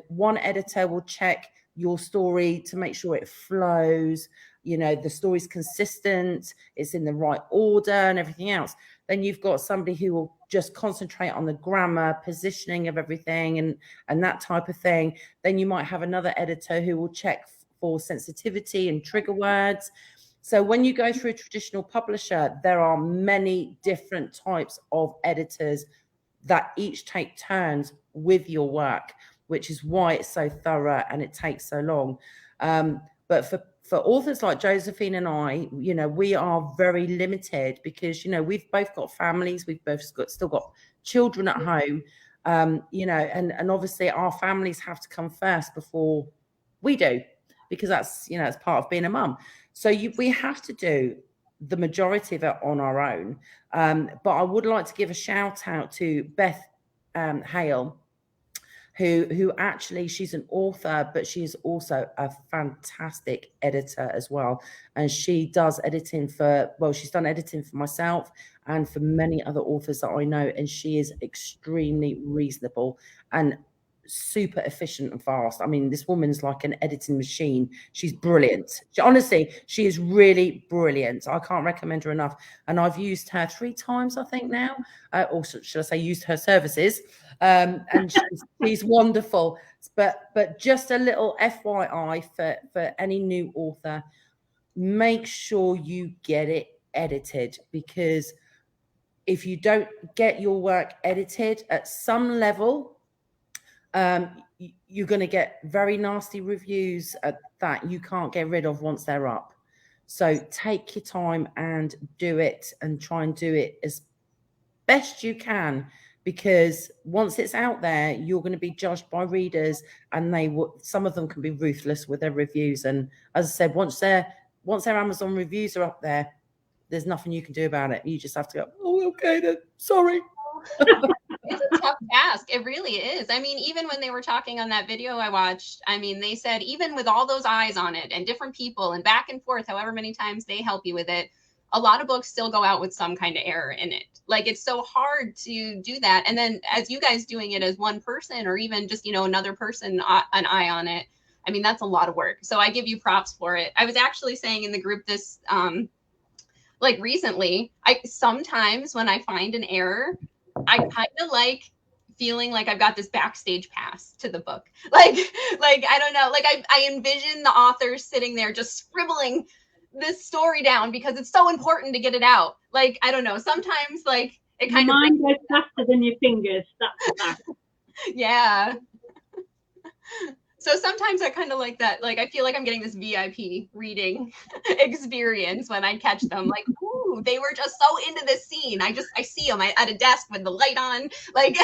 one editor will check your story to make sure it flows, the story's consistent, it's in the right order and everything else. Then you've got somebody who will just concentrate on the grammar, positioning of everything and that type of thing. Then you might have another editor who will check for sensitivity and trigger words. So when you go through a traditional publisher, there are many different types of editors that each take turns with your work, which is why it's so thorough and it takes so long. But for authors like Josephine and I, we are very limited because, we've both got families, we've both still got children at home, and obviously our families have to come first before we do, because that's, it's part of being a mum. So we have to do the majority of it on our own. But I would like to give a shout out to Beth Hale, who actually, she's an author, but she's also a fantastic editor as well. And she does editing she's done editing for myself and for many other authors that I know. And she is extremely reasonable and super efficient and fast. I mean, this woman's like an editing machine. She's brilliant. She is really brilliant. I can't recommend her enough. And I've used her 3 times, I think now, or should I say used her services. And she's wonderful. But just a little FYI for any new author, make sure you get it edited, because if you don't get your work edited at some level, you're going to get very nasty reviews that you can't get rid of once they're up. So take your time and do it, and try and do it as best you can, because once it's out there, you're going to be judged by readers, and some of them can be ruthless with their reviews. And as I said, once their Amazon reviews are up there, there's nothing you can do about it. You just have to go, oh, okay then, sorry. It's a tough task. It really is. I mean, even when they were talking on that video I watched, I mean, they said even with all those eyes on it and different people and back and forth, however many times they help you with it, a lot of books still go out with some kind of error in it. Like, it's so hard to do that. And then as you guys doing it as one person, or even just, another person, an eye on it, I mean, that's a lot of work. So I give you props for it. I was actually saying in the group this, like recently, sometimes when I find an error, I kind of like feeling like I've got this backstage pass to the book. Like I don't know, like I envision the author sitting there just scribbling this story down because it's so important to get it out. Like, I don't know, sometimes like it kind of mind goes faster than your fingers. That's the fact. Yeah. So sometimes I kind of like that. Like, I feel like I'm getting this VIP reading experience when I catch them. Like, ooh, they were just so into this scene. I see them at a desk with the light on. Like,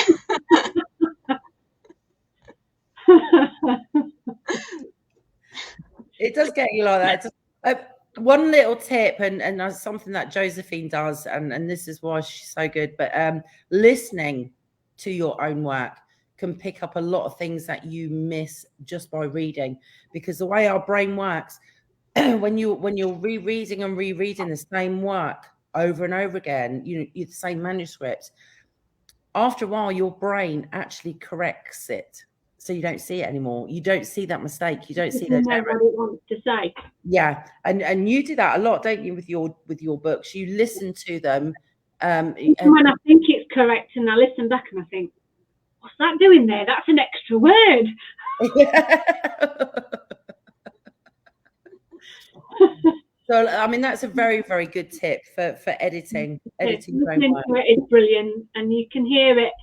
it does get you like that. One little tip, and something that Josephine does, and this is why she's so good, but listening to your own work can pick up a lot of things that you miss just by reading, because the way our brain works, when you're rereading and rereading the same work over and over again, the same manuscript, after a while your brain actually corrects it, so you don't see it anymore. You don't see that mistake. You don't see those errors. What it wants to say. Yeah, and you do that a lot, don't you, with your books? You listen to them. And when I think it's correct, and I listen back and I think, what's that doing there? That's an extra word. So, I mean, that's a very, very good tip for editing. Editing listening to it is brilliant, and you can hear it.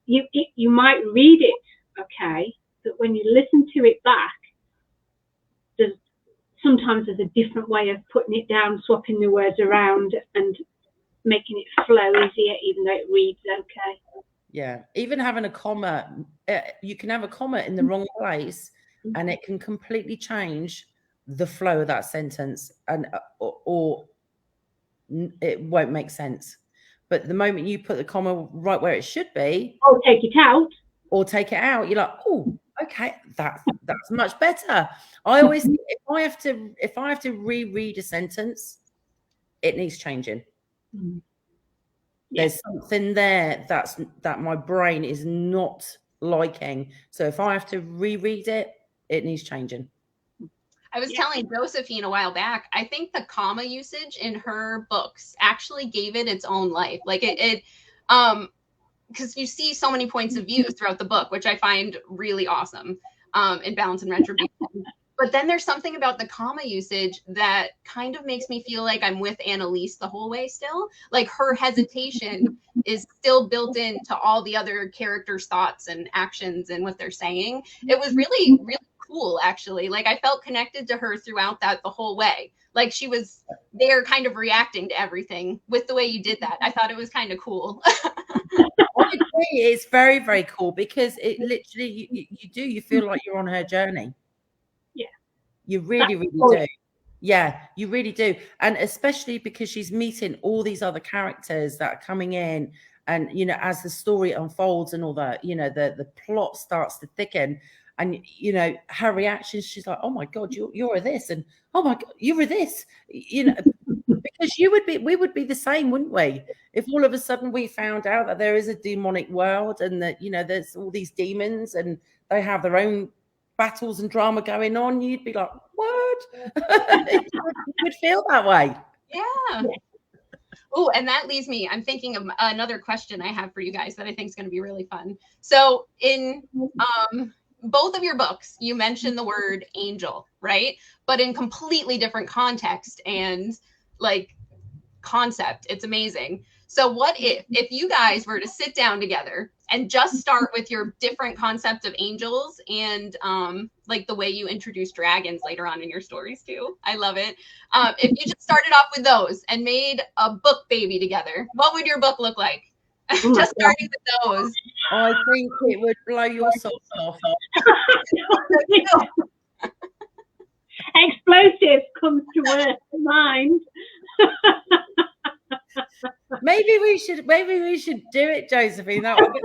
You might read it, okay, but when you listen to it back, sometimes there's a different way of putting it down, swapping the words around, and making it flow easier, even though it reads okay. Yeah, even having a comma, you can have a comma in the wrong place, and it can completely change the flow of that sentence, and or it won't make sense. But the moment you put the comma right where it should be, or take it out, you're like, oh, okay, that's much better. I always think if I have to reread a sentence, it needs changing. There's something there that my brain is not liking. So if I have to reread it, it needs changing. I was telling Josephine a while back, I think the comma usage in her books actually gave it its own life. Like it because you see so many points of view throughout the book, which I find really awesome in Balance and Retribution. But then there's something about the comma usage that kind of makes me feel like I'm with Annalise the whole way still. Like, her hesitation is still built into all the other characters' thoughts and actions and what they're saying. It was really, really cool, actually. Like, I felt connected to her throughout that the whole way. Like, she was there kind of reacting to everything with the way you did that. I thought it was kind of cool. I agree. It's very, very cool, because it literally, you feel like you're on her journey. You really, really do. Yeah, you really do. And especially because she's meeting all these other characters that are coming in, and, as the story unfolds and all that, the plot starts to thicken, and, her reaction, she's like, oh my God, you're a this, and oh my God, you're a this, because we would be the same, wouldn't we? If all of a sudden we found out that there is a demonic world, and that, there's all these demons and they have their own battles and drama going on, you'd be like, what? You would feel that way. Yeah. Oh, and that leaves me, I'm thinking of another question I have for you guys that I think is going to be really fun. So in both of your books, you mentioned the word angel, right? But in completely different context and like concept. It's amazing. So what if you guys were to sit down together and just start with your different concept of angels and like the way you introduce dragons later on in your stories too. I love it. If you just started off with those and made a book baby together, what would your book look like? Just starting with those. I think it would blow your socks off. Explosive comes to mind. Maybe we should do it, Josephine. That would be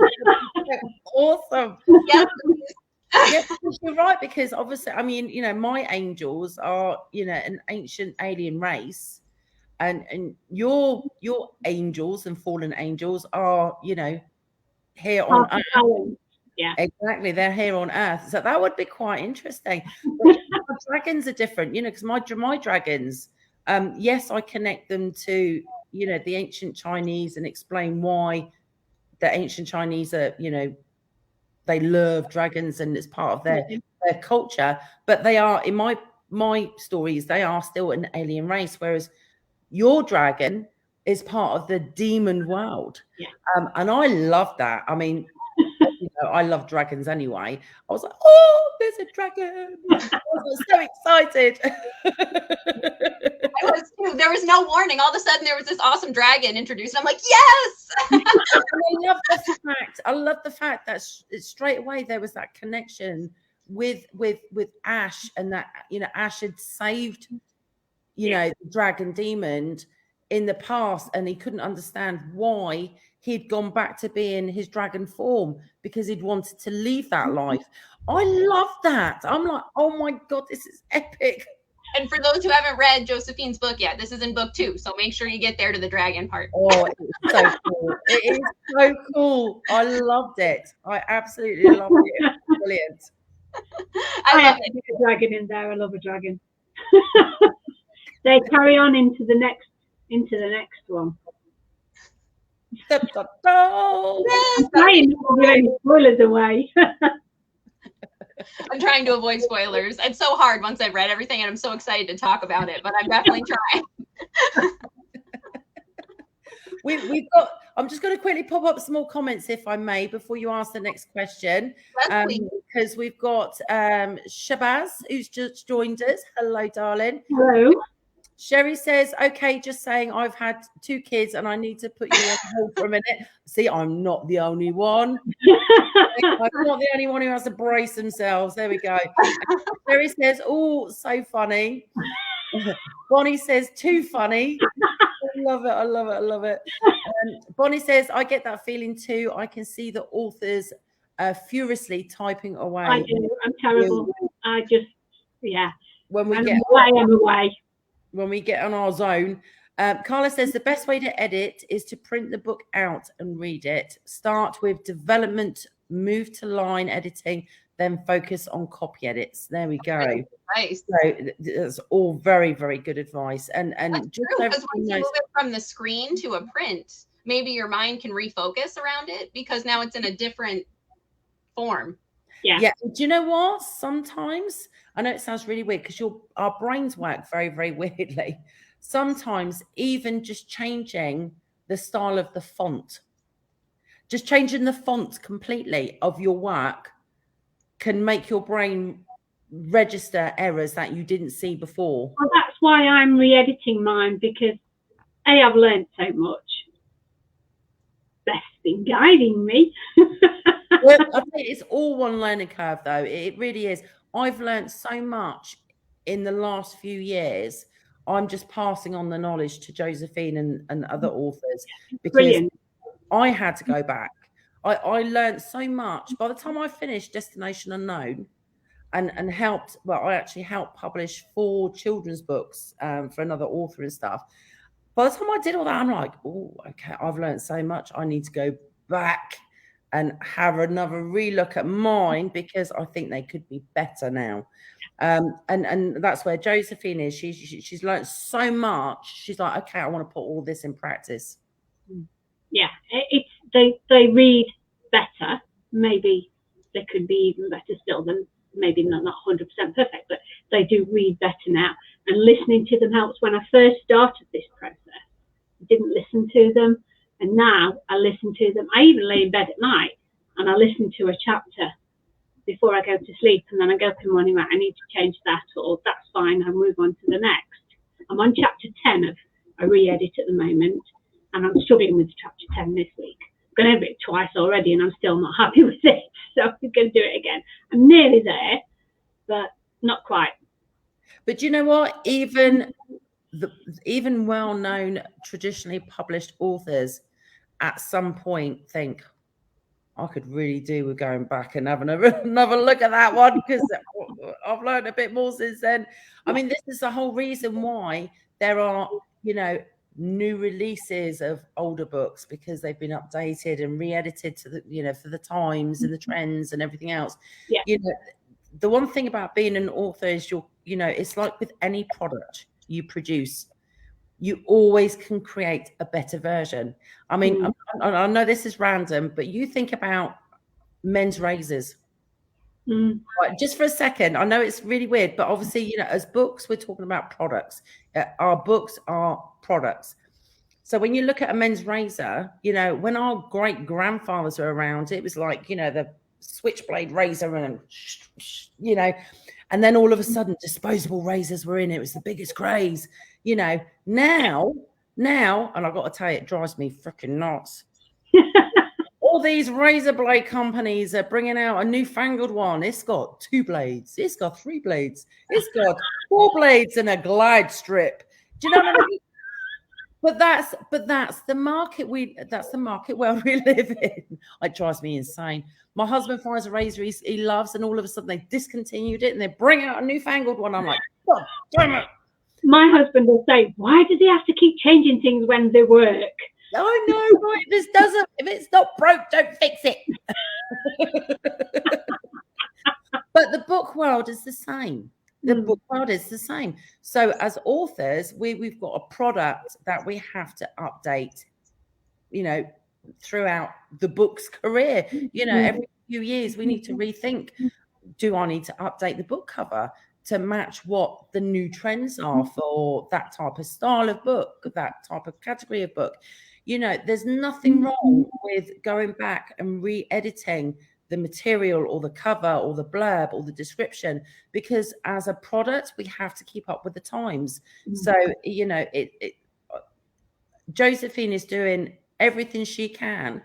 awesome. Yeah. Yeah, you're right, because obviously, I mean, you know, my angels are, you know, an ancient alien race, and your angels and fallen angels are, you know, here on Earth. Yeah, exactly. They're here on Earth, so that would be quite interesting. But dragons are different, you know, because my dragons, yes, I connect them to, you know, the ancient Chinese and explain why the ancient Chinese are, you know, they love dragons and it's part of their culture. But they are, in my stories, they are still an alien race, whereas your dragon is part of the demon world. Yeah. And I love that. I mean, you know, I love dragons anyway. I was like, oh, there's a dragon. I was so excited. I was too. There was no warning. All of a sudden there was this awesome dragon introduced. And I'm like, yes. And I love the fact that straight away there was that connection with Ash, and that, you know, Ash had saved, you know, the dragon demon in the past, and he couldn't understand why he'd gone back to being his dragon form, because he'd wanted to leave that life. I love that. I'm like, oh my God, this is epic. And for those who haven't read Josephine's book yet, this is in book 2. So make sure you get there to the dragon part. Oh, it's so cool. It is so cool. I loved it. I absolutely loved it. Brilliant. I love it. A dragon in there. I love a dragon. They carry on into the next one. I'm trying not to give any spoilers away. I'm trying to avoid spoilers. It's so hard once I've read everything, and I'm so excited to talk about it, but I'm definitely trying. We've got, I'm just going to quickly pop up some more comments, if I may, before you ask the next question. Because we've got Shabazz, who's just joined us. Hello, darling. Hello. Sherry says, okay, just saying, I've had 2 kids and I need to put you on hold for a minute. See, I'm not the only one. I'm not the only one who has to brace themselves. There we go. Sherry says, oh, so funny. Bonnie says, too funny. I love it. I love it. I love it. Bonnie says, I get that feeling too. I can see the authors furiously typing away. I do. I'm terrible. I just, yeah. When we I'm get away. When we get on our zone. Carla says the best way to edit is to print the book out and read it. Start with development, move to line editing, then focus on copy edits. There we go. Nice. So that's all very, very good advice. And that's just true, because once you move it from the screen to a print, maybe your mind can refocus around it, because now it's in a different form. Yeah. Do you know what? Sometimes, I know it sounds really weird because our brains work very, very weirdly. Sometimes even just changing the style of the font, just changing the font completely of your work can make your brain register errors that you didn't see before. Well, that's why I'm re-editing mine, because I've learned so much. Beth's been guiding me. Well, I think it's all one learning curve, though. It really is. I've learned so much in the last few years. I'm just passing on the knowledge to Josephine and other authors, because Brilliant. I had to go back. I learned so much. By the time I finished Destination Unknown and helped, well, I actually helped publish 4 children's books for another author and stuff. By the time I did all that, I'm like, oh, okay, I've learned so much. I need to go back and have another relook at mine, because I think they could be better now. And that's where Josephine is. She's learned so much. She's like, okay, I want to put all this in practice. Yeah, they read better. Maybe they could be even better still than, maybe not 100% perfect, but they do read better now. And listening to them helps. When I first started this process, I didn't listen to them. And now I listen to them. I even lay in bed at night and I listen to a chapter before I go to sleep, and then I go up in the morning, right, I need to change that, or that's fine, I'll move on to the next. I'm on chapter 10 of a re-edit at the moment, and I'm struggling with chapter 10 this week. I've gone over it twice already, and I'm still not happy with it, so I'm going to do it again. I'm nearly there, but not quite. But you know what? Even well-known, traditionally published authors at some point think, I could really do with going back and having another look at that one, because I've learned a bit more since then. I mean, this is the whole reason why there are, you know, new releases of older books, because they've been updated and re-edited to the, you know, for the times and the trends and everything else. Yeah. You know, the one thing about being an author is it's like with any product you produce, you always can create a better version. I mean, I know this is random, but you think about men's razors. Right, just for a second, I know it's really weird, but obviously, you know, as books, we're talking about products. Our books are products. So when you look at a men's razor, you know, when our great grandfathers were around, it was like, you know, the switchblade razor, and you know, and then all of a sudden disposable razors were in. It was the biggest craze, you know. Now, and I've got to tell you, it drives me freaking nuts. All these razor blade companies are bringing out a newfangled one. It's got 2 blades. It's got 3 blades. It's got 4 blades and a glide strip. Do you know what I mean? But that's the market world we live in. It drives me insane. My husband finds a razor he loves, and all of a sudden they discontinued it and they bring out a newfangled one. I'm like, God damn it. My husband will say, why do they have to keep changing things when they work? I know, right? If it's not broke, don't fix it. But the book world is the same. The book world is the same. So as authors, we've got a product that we have to update, you know, throughout the book's career. You know, every few years we need to rethink, do I need to update the book cover to match what the new trends are for that type of style of book, that type of category of book? You know, there's nothing wrong with going back and re-editing the material or the cover or the blurb or the description, because as a product, we have to keep up with the times. So, you know, Josephine is doing everything she can,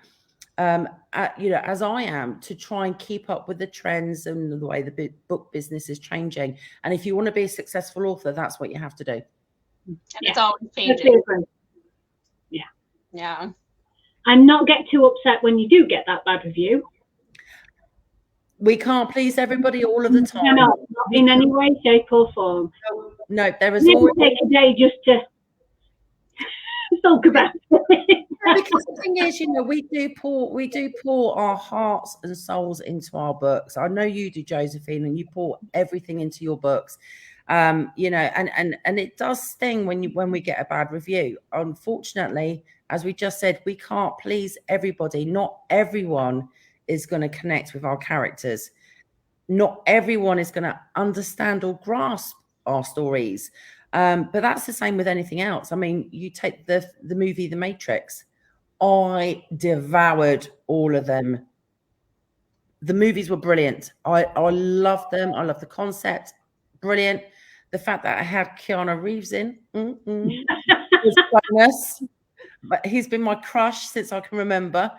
you know, as I am, to try and keep up with the trends and the way the book business is changing. And if you want to be a successful author, that's what you have to do. And it's always changing. Yeah. And not get too upset when you do get that bad review. We can't please everybody all of the time. No, not in any way, shape, or form. No, there is always take a day just to talk about it. Because the thing is, you know, we do pour our hearts and souls into our books. I know you do, Josephine, and you pour everything into your books. You know, and it does sting when we get a bad review. Unfortunately, as we just said, we can't please everybody. Not everyone is going to connect with our characters. Not everyone is going to understand or grasp our stories. But that's the same with anything else. I mean, you take the movie The Matrix. I devoured all of them. The movies were brilliant. I loved them. I loved the concept. Brilliant. The fact that I had Keanu Reeves in was bonus. But he's been my crush since I can remember.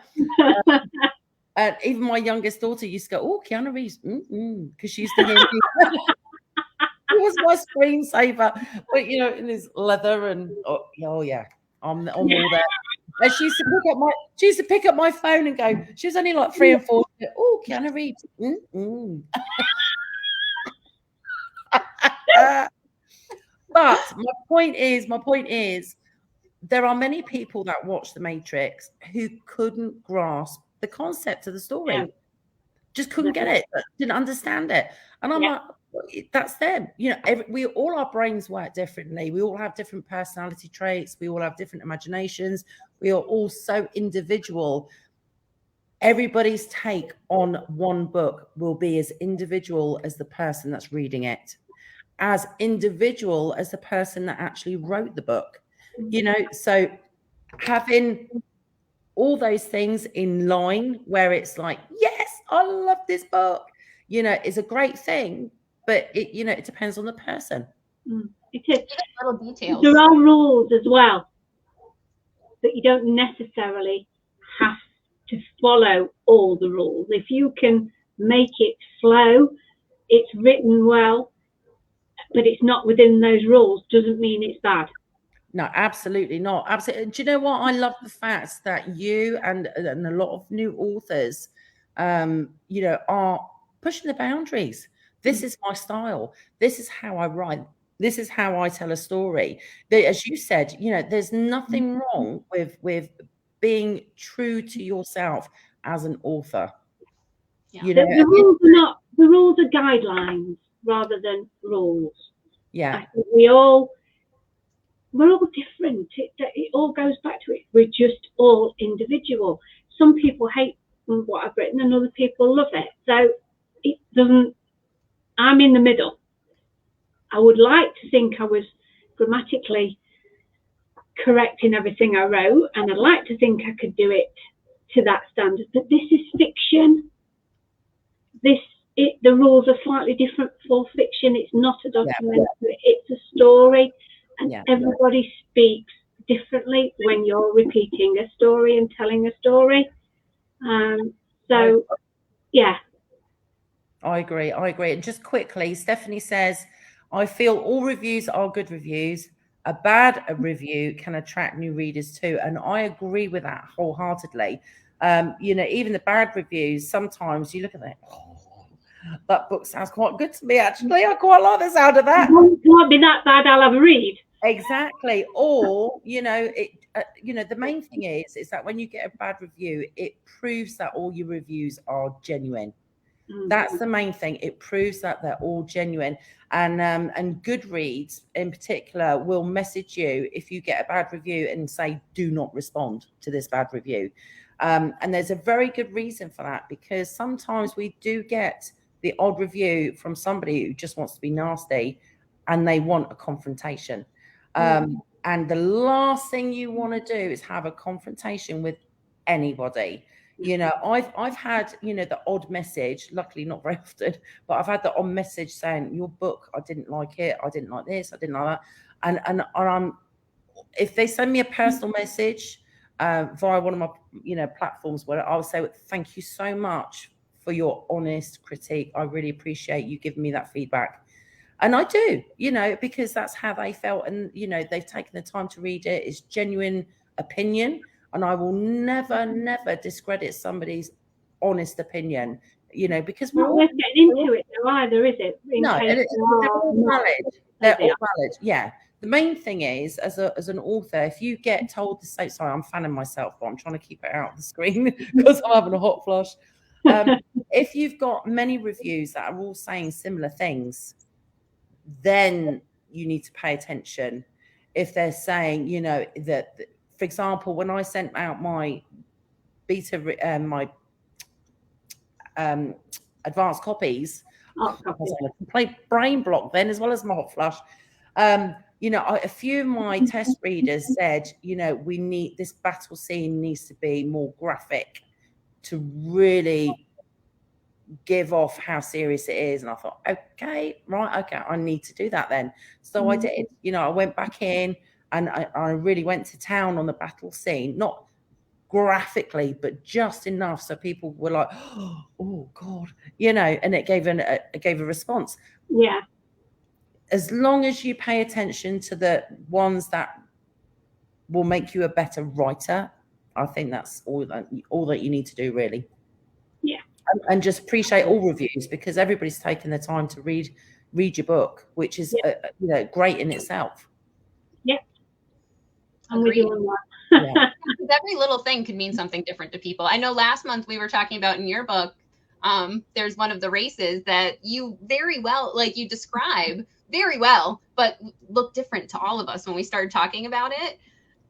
And even my youngest daughter used to go, "Oh, Keanu Reeves," because she used to hear me. It was my screensaver, but you know, in his leather and oh yeah, I'm all there. And she used to pick up my phone and go. She was only like 3 and 4. Oh, Keanu Reeves. But my point is, there are many people that watch The Matrix who couldn't grasp the concept of the story, just couldn't get it, didn't understand it, and I'm like, that's them. You know, we all, our brains work differently. We all have different personality traits. We all have different imaginations. We are all so individual. Everybody's take on one book will be as individual as the person that's reading it, as individual as the person that actually wrote the book. You know, so having all those things in line where it's like, yes, I love this book, is a great thing, but it depends on the person. It is. Little details. There are rules as well that you don't necessarily have to follow all the rules. If you can make it flow, it's written well, but it's not within those rules, doesn't mean it's bad. No, absolutely not. Absolutely. Do you know what? I love the fact that you and a lot of new authors, are pushing the boundaries. This is my style. This is how I write. This is how I tell a story. As you said, there's nothing wrong with being true to yourself as an author. Yeah. The rules are guidelines rather than rules. Yeah. I think we're all different. It all goes back to it. We're just all individual. Some people hate what I've written and other people love it. So it doesn't, I'm in the middle. I would like to think I was grammatically correct in everything I wrote, and I'd like to think I could do it to that standard. But this is fiction. The rules are slightly different for fiction. It's not a documentary. It's a story, and everybody speaks differently when you're repeating a story and telling a story. I agree. And just quickly, Stephanie says, I feel all reviews are good reviews. A bad review can attract new readers too. And I agree with that wholeheartedly. Even the bad reviews, sometimes you look at that, that book sounds quite good to me, actually. I quite like the sound of that. It won't be that bad, I'll have a read. Exactly. Or, the main thing is that when you get a bad review, it proves that all your reviews are genuine. That's the main thing. It proves that they're all genuine. And Goodreads in particular will message you if you get a bad review and say, do not respond to this bad review. And there's a very good reason for that, because sometimes we do get the odd review from somebody who just wants to be nasty and they want a confrontation. And the last thing you want to do is have a confrontation with anybody. I've had, the odd message, luckily not very often, but I've had the odd message saying, your book, I didn't like it. I didn't like this. I didn't like that. And if they send me a personal message via one of my, platforms, where I'll say, thank you so much for your honest critique. I really appreciate you giving me that feedback. And I do, because that's how they felt. And, they've taken the time to read it. It's genuine opinion. And I will never, never discredit somebody's honest opinion, because we're all getting into it though either, is it? No, and they're all valid. They're all valid. Yeah. The main thing is, as an author, if you get told to say, sorry, I'm fanning myself, but I'm trying to keep it out of the screen because I'm having a hot flush. If you've got many reviews that are all saying similar things, then you need to pay attention. If they're saying, that, for example, when I sent out my beta, my advanced copies, I was on a complete brain block then, as well as my hot flush. A few of my test readers said, we need, this battle scene needs to be more graphic to really give off how serious it is. And I thought, okay, I need to do that then. So I did. I went back in and I really went to town on the battle scene, not graphically, but just enough so people were like, oh God, and it gave a response. Yeah. As long as you pay attention to the ones that will make you a better writer, I think that's all that you need to do, really. Yeah. And just appreciate all reviews, because everybody's taken the time to read your book, which is great in itself. Yeah. Agreed. Every little thing could mean something different to people. I know last month we were talking about in your book, there's one of the races that you very well, you describe very well, but look different to all of us when we started talking about it.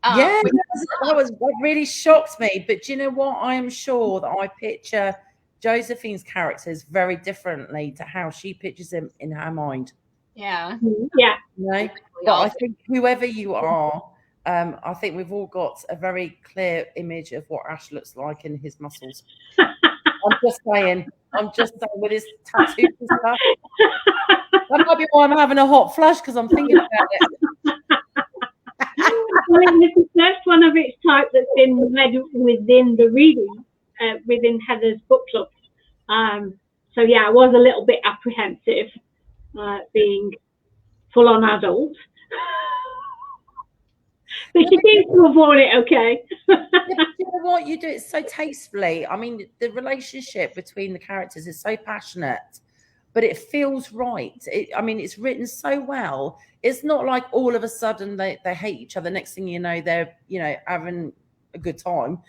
What really shocked me. But do you know what? I am sure that I picture Josephine's characters very differently to how she pictures him in her mind. Yeah. Yeah. But I think whoever you are, I think we've all got a very clear image of what Ash looks like in his muscles. I'm just saying with his tattoos and stuff. That might be why I'm having a hot flush, because I'm thinking about it. Well, it's the first one of its type that's been read within the reading, within Heather's book club. So yeah, I was a little bit apprehensive, being full on adult. But she seems to avoid it okay. Yeah, you know what? You do it so tastefully. I mean, the relationship between the characters is so passionate, but it feels right. I mean, it's written so well. It's not like all of a sudden they hate each other. Next thing you know, they're, having a good time.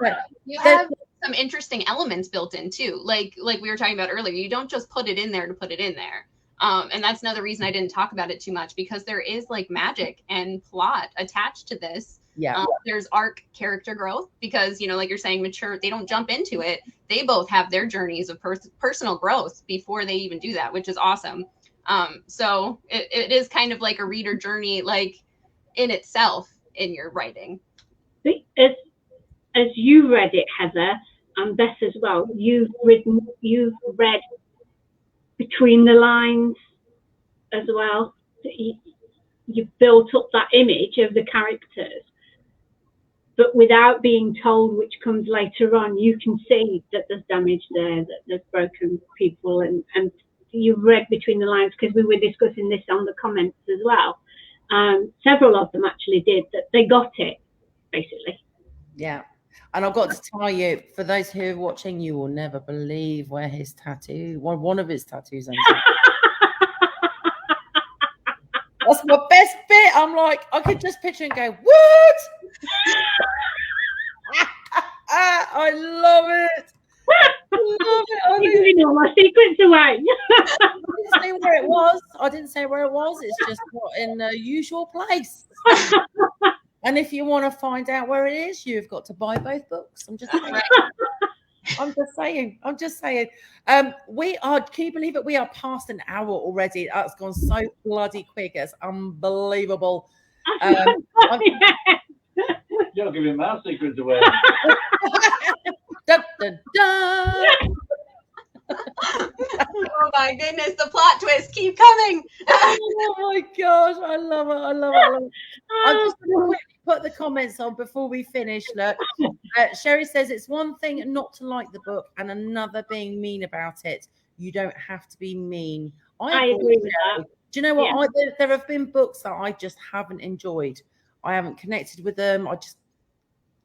But, you have some interesting elements built in too. Like we were talking about earlier, you don't just put it in there to put it in there. And that's another reason I didn't talk about it too much, because there is like magic and plot attached to this. Yeah. There's arc character growth, because, like you're saying, mature, they don't jump into it. They both have their journeys of personal growth before they even do that, which is awesome. So it is kind of like a reader journey, like in itself in your writing. As you read it, Heather, and Beth as well, you've read between the lines as well. You built up that image of the characters, but without being told, which comes later on, you can see that there's damage there, that there's broken people, and you read between the lines, because we were discussing this on the comments as well. Several of them actually did, that they got it, basically. Yeah. And I've got to tell you, for those who are watching, you will never believe where his tattoo, one of his tattoos ends up. That's my best bit. I'm like, I could just picture and go, what? I love it. I love it. You're giving all my secrets away. I didn't say where it was. It's just not in the usual place. And if you want to find out where it is, you've got to buy both books. I'm just saying. I'm just saying. We are, can you believe it? We are past an hour already. That's gone so bloody quick. It's unbelievable. You're giving my secrets away. Dun, dun, dun. Oh my goodness, the plot twist keep coming. Oh my gosh, I love it. I'm just going to quickly put the comments on before we finish. Look, Sherry says it's one thing not to like the book and another being mean about it. You don't have to be mean. I agree with that. Do you know what? Yeah. There have been books that I just haven't enjoyed. I haven't connected with them. I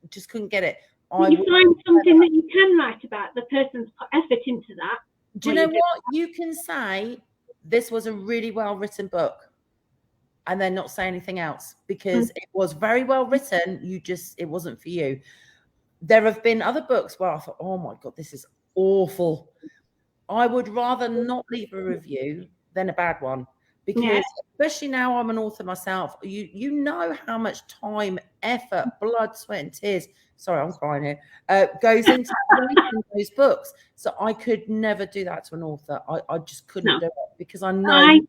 just couldn't get it. You find something that you can write about, the person's put effort into that. Do you know what? You can say this was a really well written book and then not say anything else, because it was very well written. It wasn't for you. There have been other books where I thought, oh my God, this is awful. I would rather not leave a review than a bad one, because especially now I'm an author myself, you know how much time, effort, blood, sweat and tears, sorry, I'm crying here, goes into those books. So I could never do that to an author. I just couldn't do it, because I know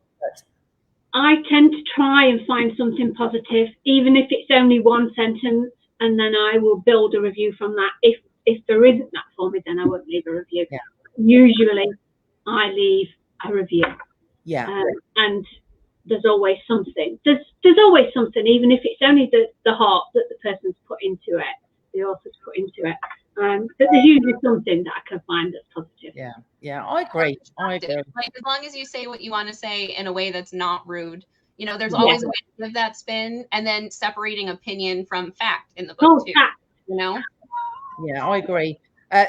I tend to try and find something positive, even if it's only one sentence, and then I will build a review from that. If there isn't that for me, then I won't leave a review. Yeah. Usually I leave a review. Yeah. And there's always something. There's always something, even if it's only the heart that the person's put into it, the author's put into it. But there's usually something that I can find that's positive. Yeah, I agree. Like, as long as you say what you want to say in a way that's not rude, there's always a way to give that spin, and then separating opinion from fact in the book too. Fact. Yeah, I agree.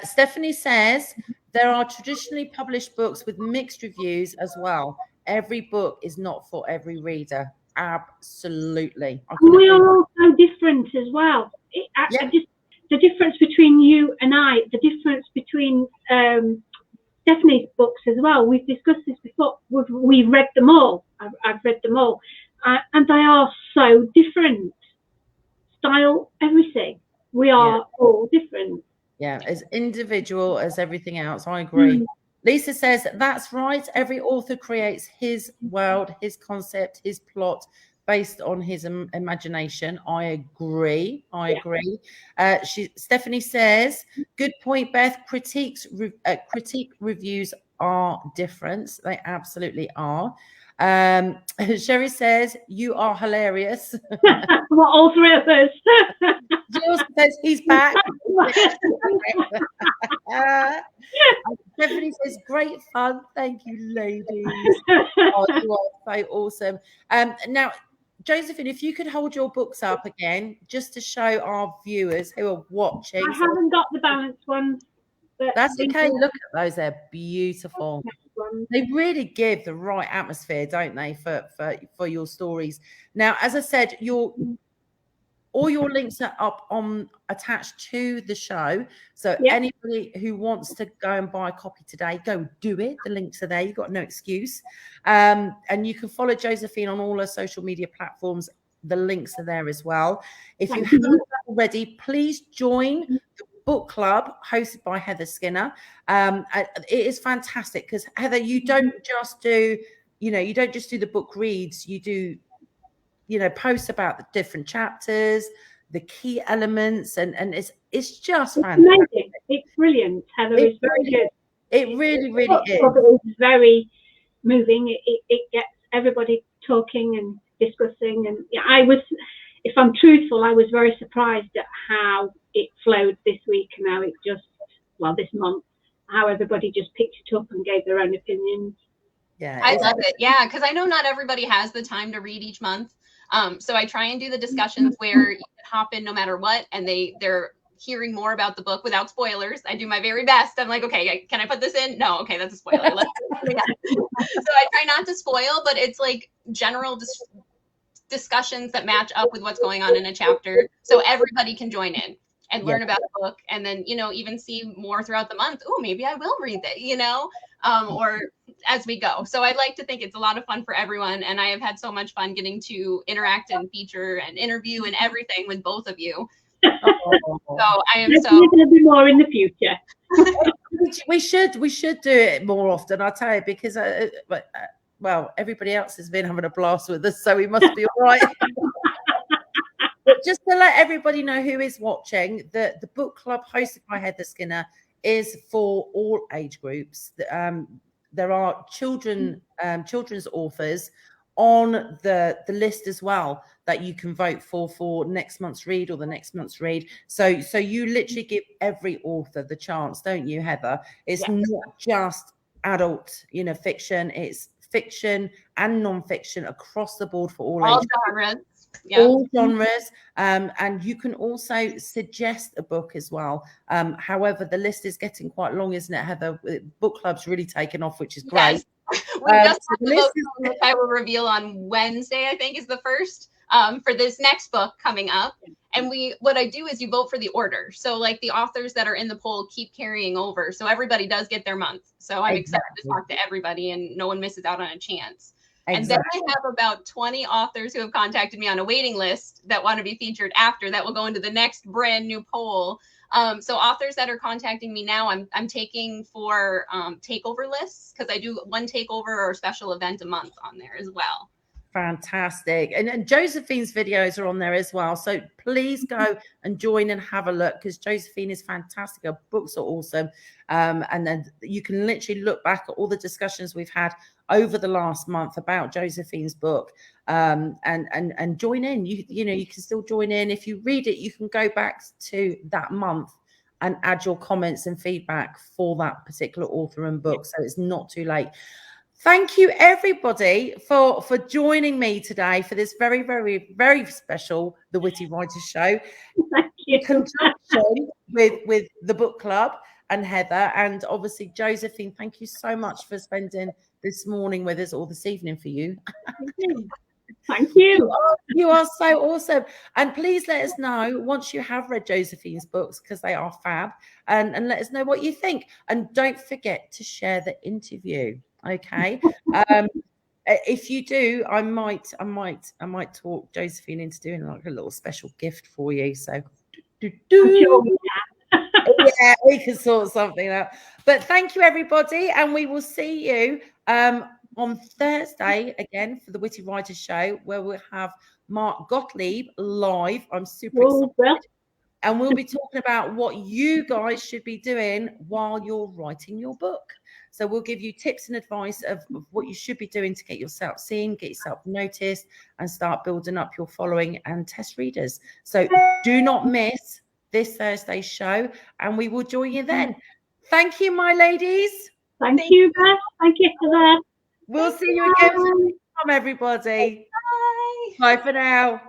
Stephanie says there are traditionally published books with mixed reviews as well. Every book is not for every reader. Absolutely. We are all so different as well. The difference between you and I, the difference between Stephanie's books as well. We've discussed this before. We've read them all. I've read them all. And they are so different. Style, everything. We are all different. Yeah, as individual as everything else. I agree. Lisa says, that's right. Every author creates his world, his concept, his plot. based on his imagination. I agree. Stephanie says, good point, Beth. Critique reviews are different. They absolutely are. Sherry says, you are hilarious. Well, all three of us. Jill says he's back. Stephanie says, great fun. Thank you, ladies. Oh, you are so awesome. Now, Josephine, if you could hold your books up again, just to show our viewers who are watching. I haven't got the balanced ones. But that's okay. Look at those. They're beautiful. They really give the right atmosphere, don't they, for your stories. Now, as I said, all your links are up attached to the show. So anybody who wants to go and buy a copy today, go do it. The links are there. You've got no excuse. And you can follow Josephine on all her social media platforms. The links are there as well. If you haven't already, please join the book club hosted by Heather Skinner. It is fantastic because, Heather, you don't just do, you don't just do the book reads. You do, posts about the different chapters, the key elements, and it's just fantastic. Amazing. It's brilliant, Heather. It's very good. It really, really is. It's very moving. It gets everybody talking and discussing. And if I'm truthful, I was very surprised at how it flowed this week and how it this month, how everybody just picked it up and gave their own opinions. Yeah, I love it. Yeah, because I know not everybody has the time to read each month. So I try and do the discussions where you can hop in no matter what, and they're hearing more about the book without spoilers. I do my very best. I'm like, okay, can I put this in? No, okay, that's a spoiler. So I try not to spoil, but it's like general discussions that match up with what's going on in a chapter, so everybody can join in and learn about the book, and then even see more throughout the month. Oh, maybe I will read that, or as we go. So I'd like to think it's a lot of fun for everyone, and I have had so much fun getting to interact and feature and interview and everything with both of you. So I am so going to be more in the future. we should do it more often, I'll tell you, because well, everybody else has been having a blast with us, so we must be all right. But just to let everybody know who is watching, the book club hosted by Heather Skinner is for all age groups. There are children's authors on the list as well that you can vote for next month's read or the next month's read. So you literally give every author the chance, don't you, Heather? It's not just adult, fiction. It's fiction and non-fiction across the board for all ages. Genres. All genres, and you can also suggest a book as well. However, the list is getting quite long, isn't it, Heather? Book club's really taken off, which is great. Yes. We just have the book which I will reveal on Wednesday, I think is the first, for this next book coming up. And what I do is you vote for the order. So like the authors that are in the poll keep carrying over. So everybody does get their month. So I'm excited to talk to everybody and no one misses out on a chance. And then I have about 20 authors who have contacted me on a waiting list that want to be featured after that will go into the next brand new poll. So authors that are contacting me now, I'm taking for takeover lists, because I do one takeover or a special event a month on there as well. Fantastic. And Josephine's videos are on there as well. So please go and join and have a look, because Josephine is fantastic. Her books are awesome. And then you can literally look back at all the discussions we've had over the last month about Josephine's book, and join in. You can still join in. If you read it, you can go back to that month and add your comments and feedback for that particular author and book. So it's not too late. Thank you, everybody, for joining me today for this very, very, very special The Witty Writers Show. Thank you. In conjunction with the book club and Heather, and obviously Josephine. Thank you so much for spending this morning with us, or this evening for you. Thank you. You are so awesome. And please let us know once you have read Josephine's books, because they are fab, and let us know what you think. And don't forget to share the interview. Okay. If you do, I might talk Josephine into doing like a little special gift for you. So yeah, we can sort something out. But thank you, everybody, and we will see you on Thursday again for the Witty Writers Show, where we'll have Mark Gottlieb live. I'm super excited. Well, And we'll be talking about what you guys should be doing while you're writing your book. So we'll give you tips and advice of what you should be doing to get yourself seen, get yourself noticed, and start building up your following and test readers. So do not miss this Thursday's show, and we will join you then. Thank you, my ladies. Thank you, Beth. Thank you for that. We'll see you again next time, everybody. Bye. Bye for now.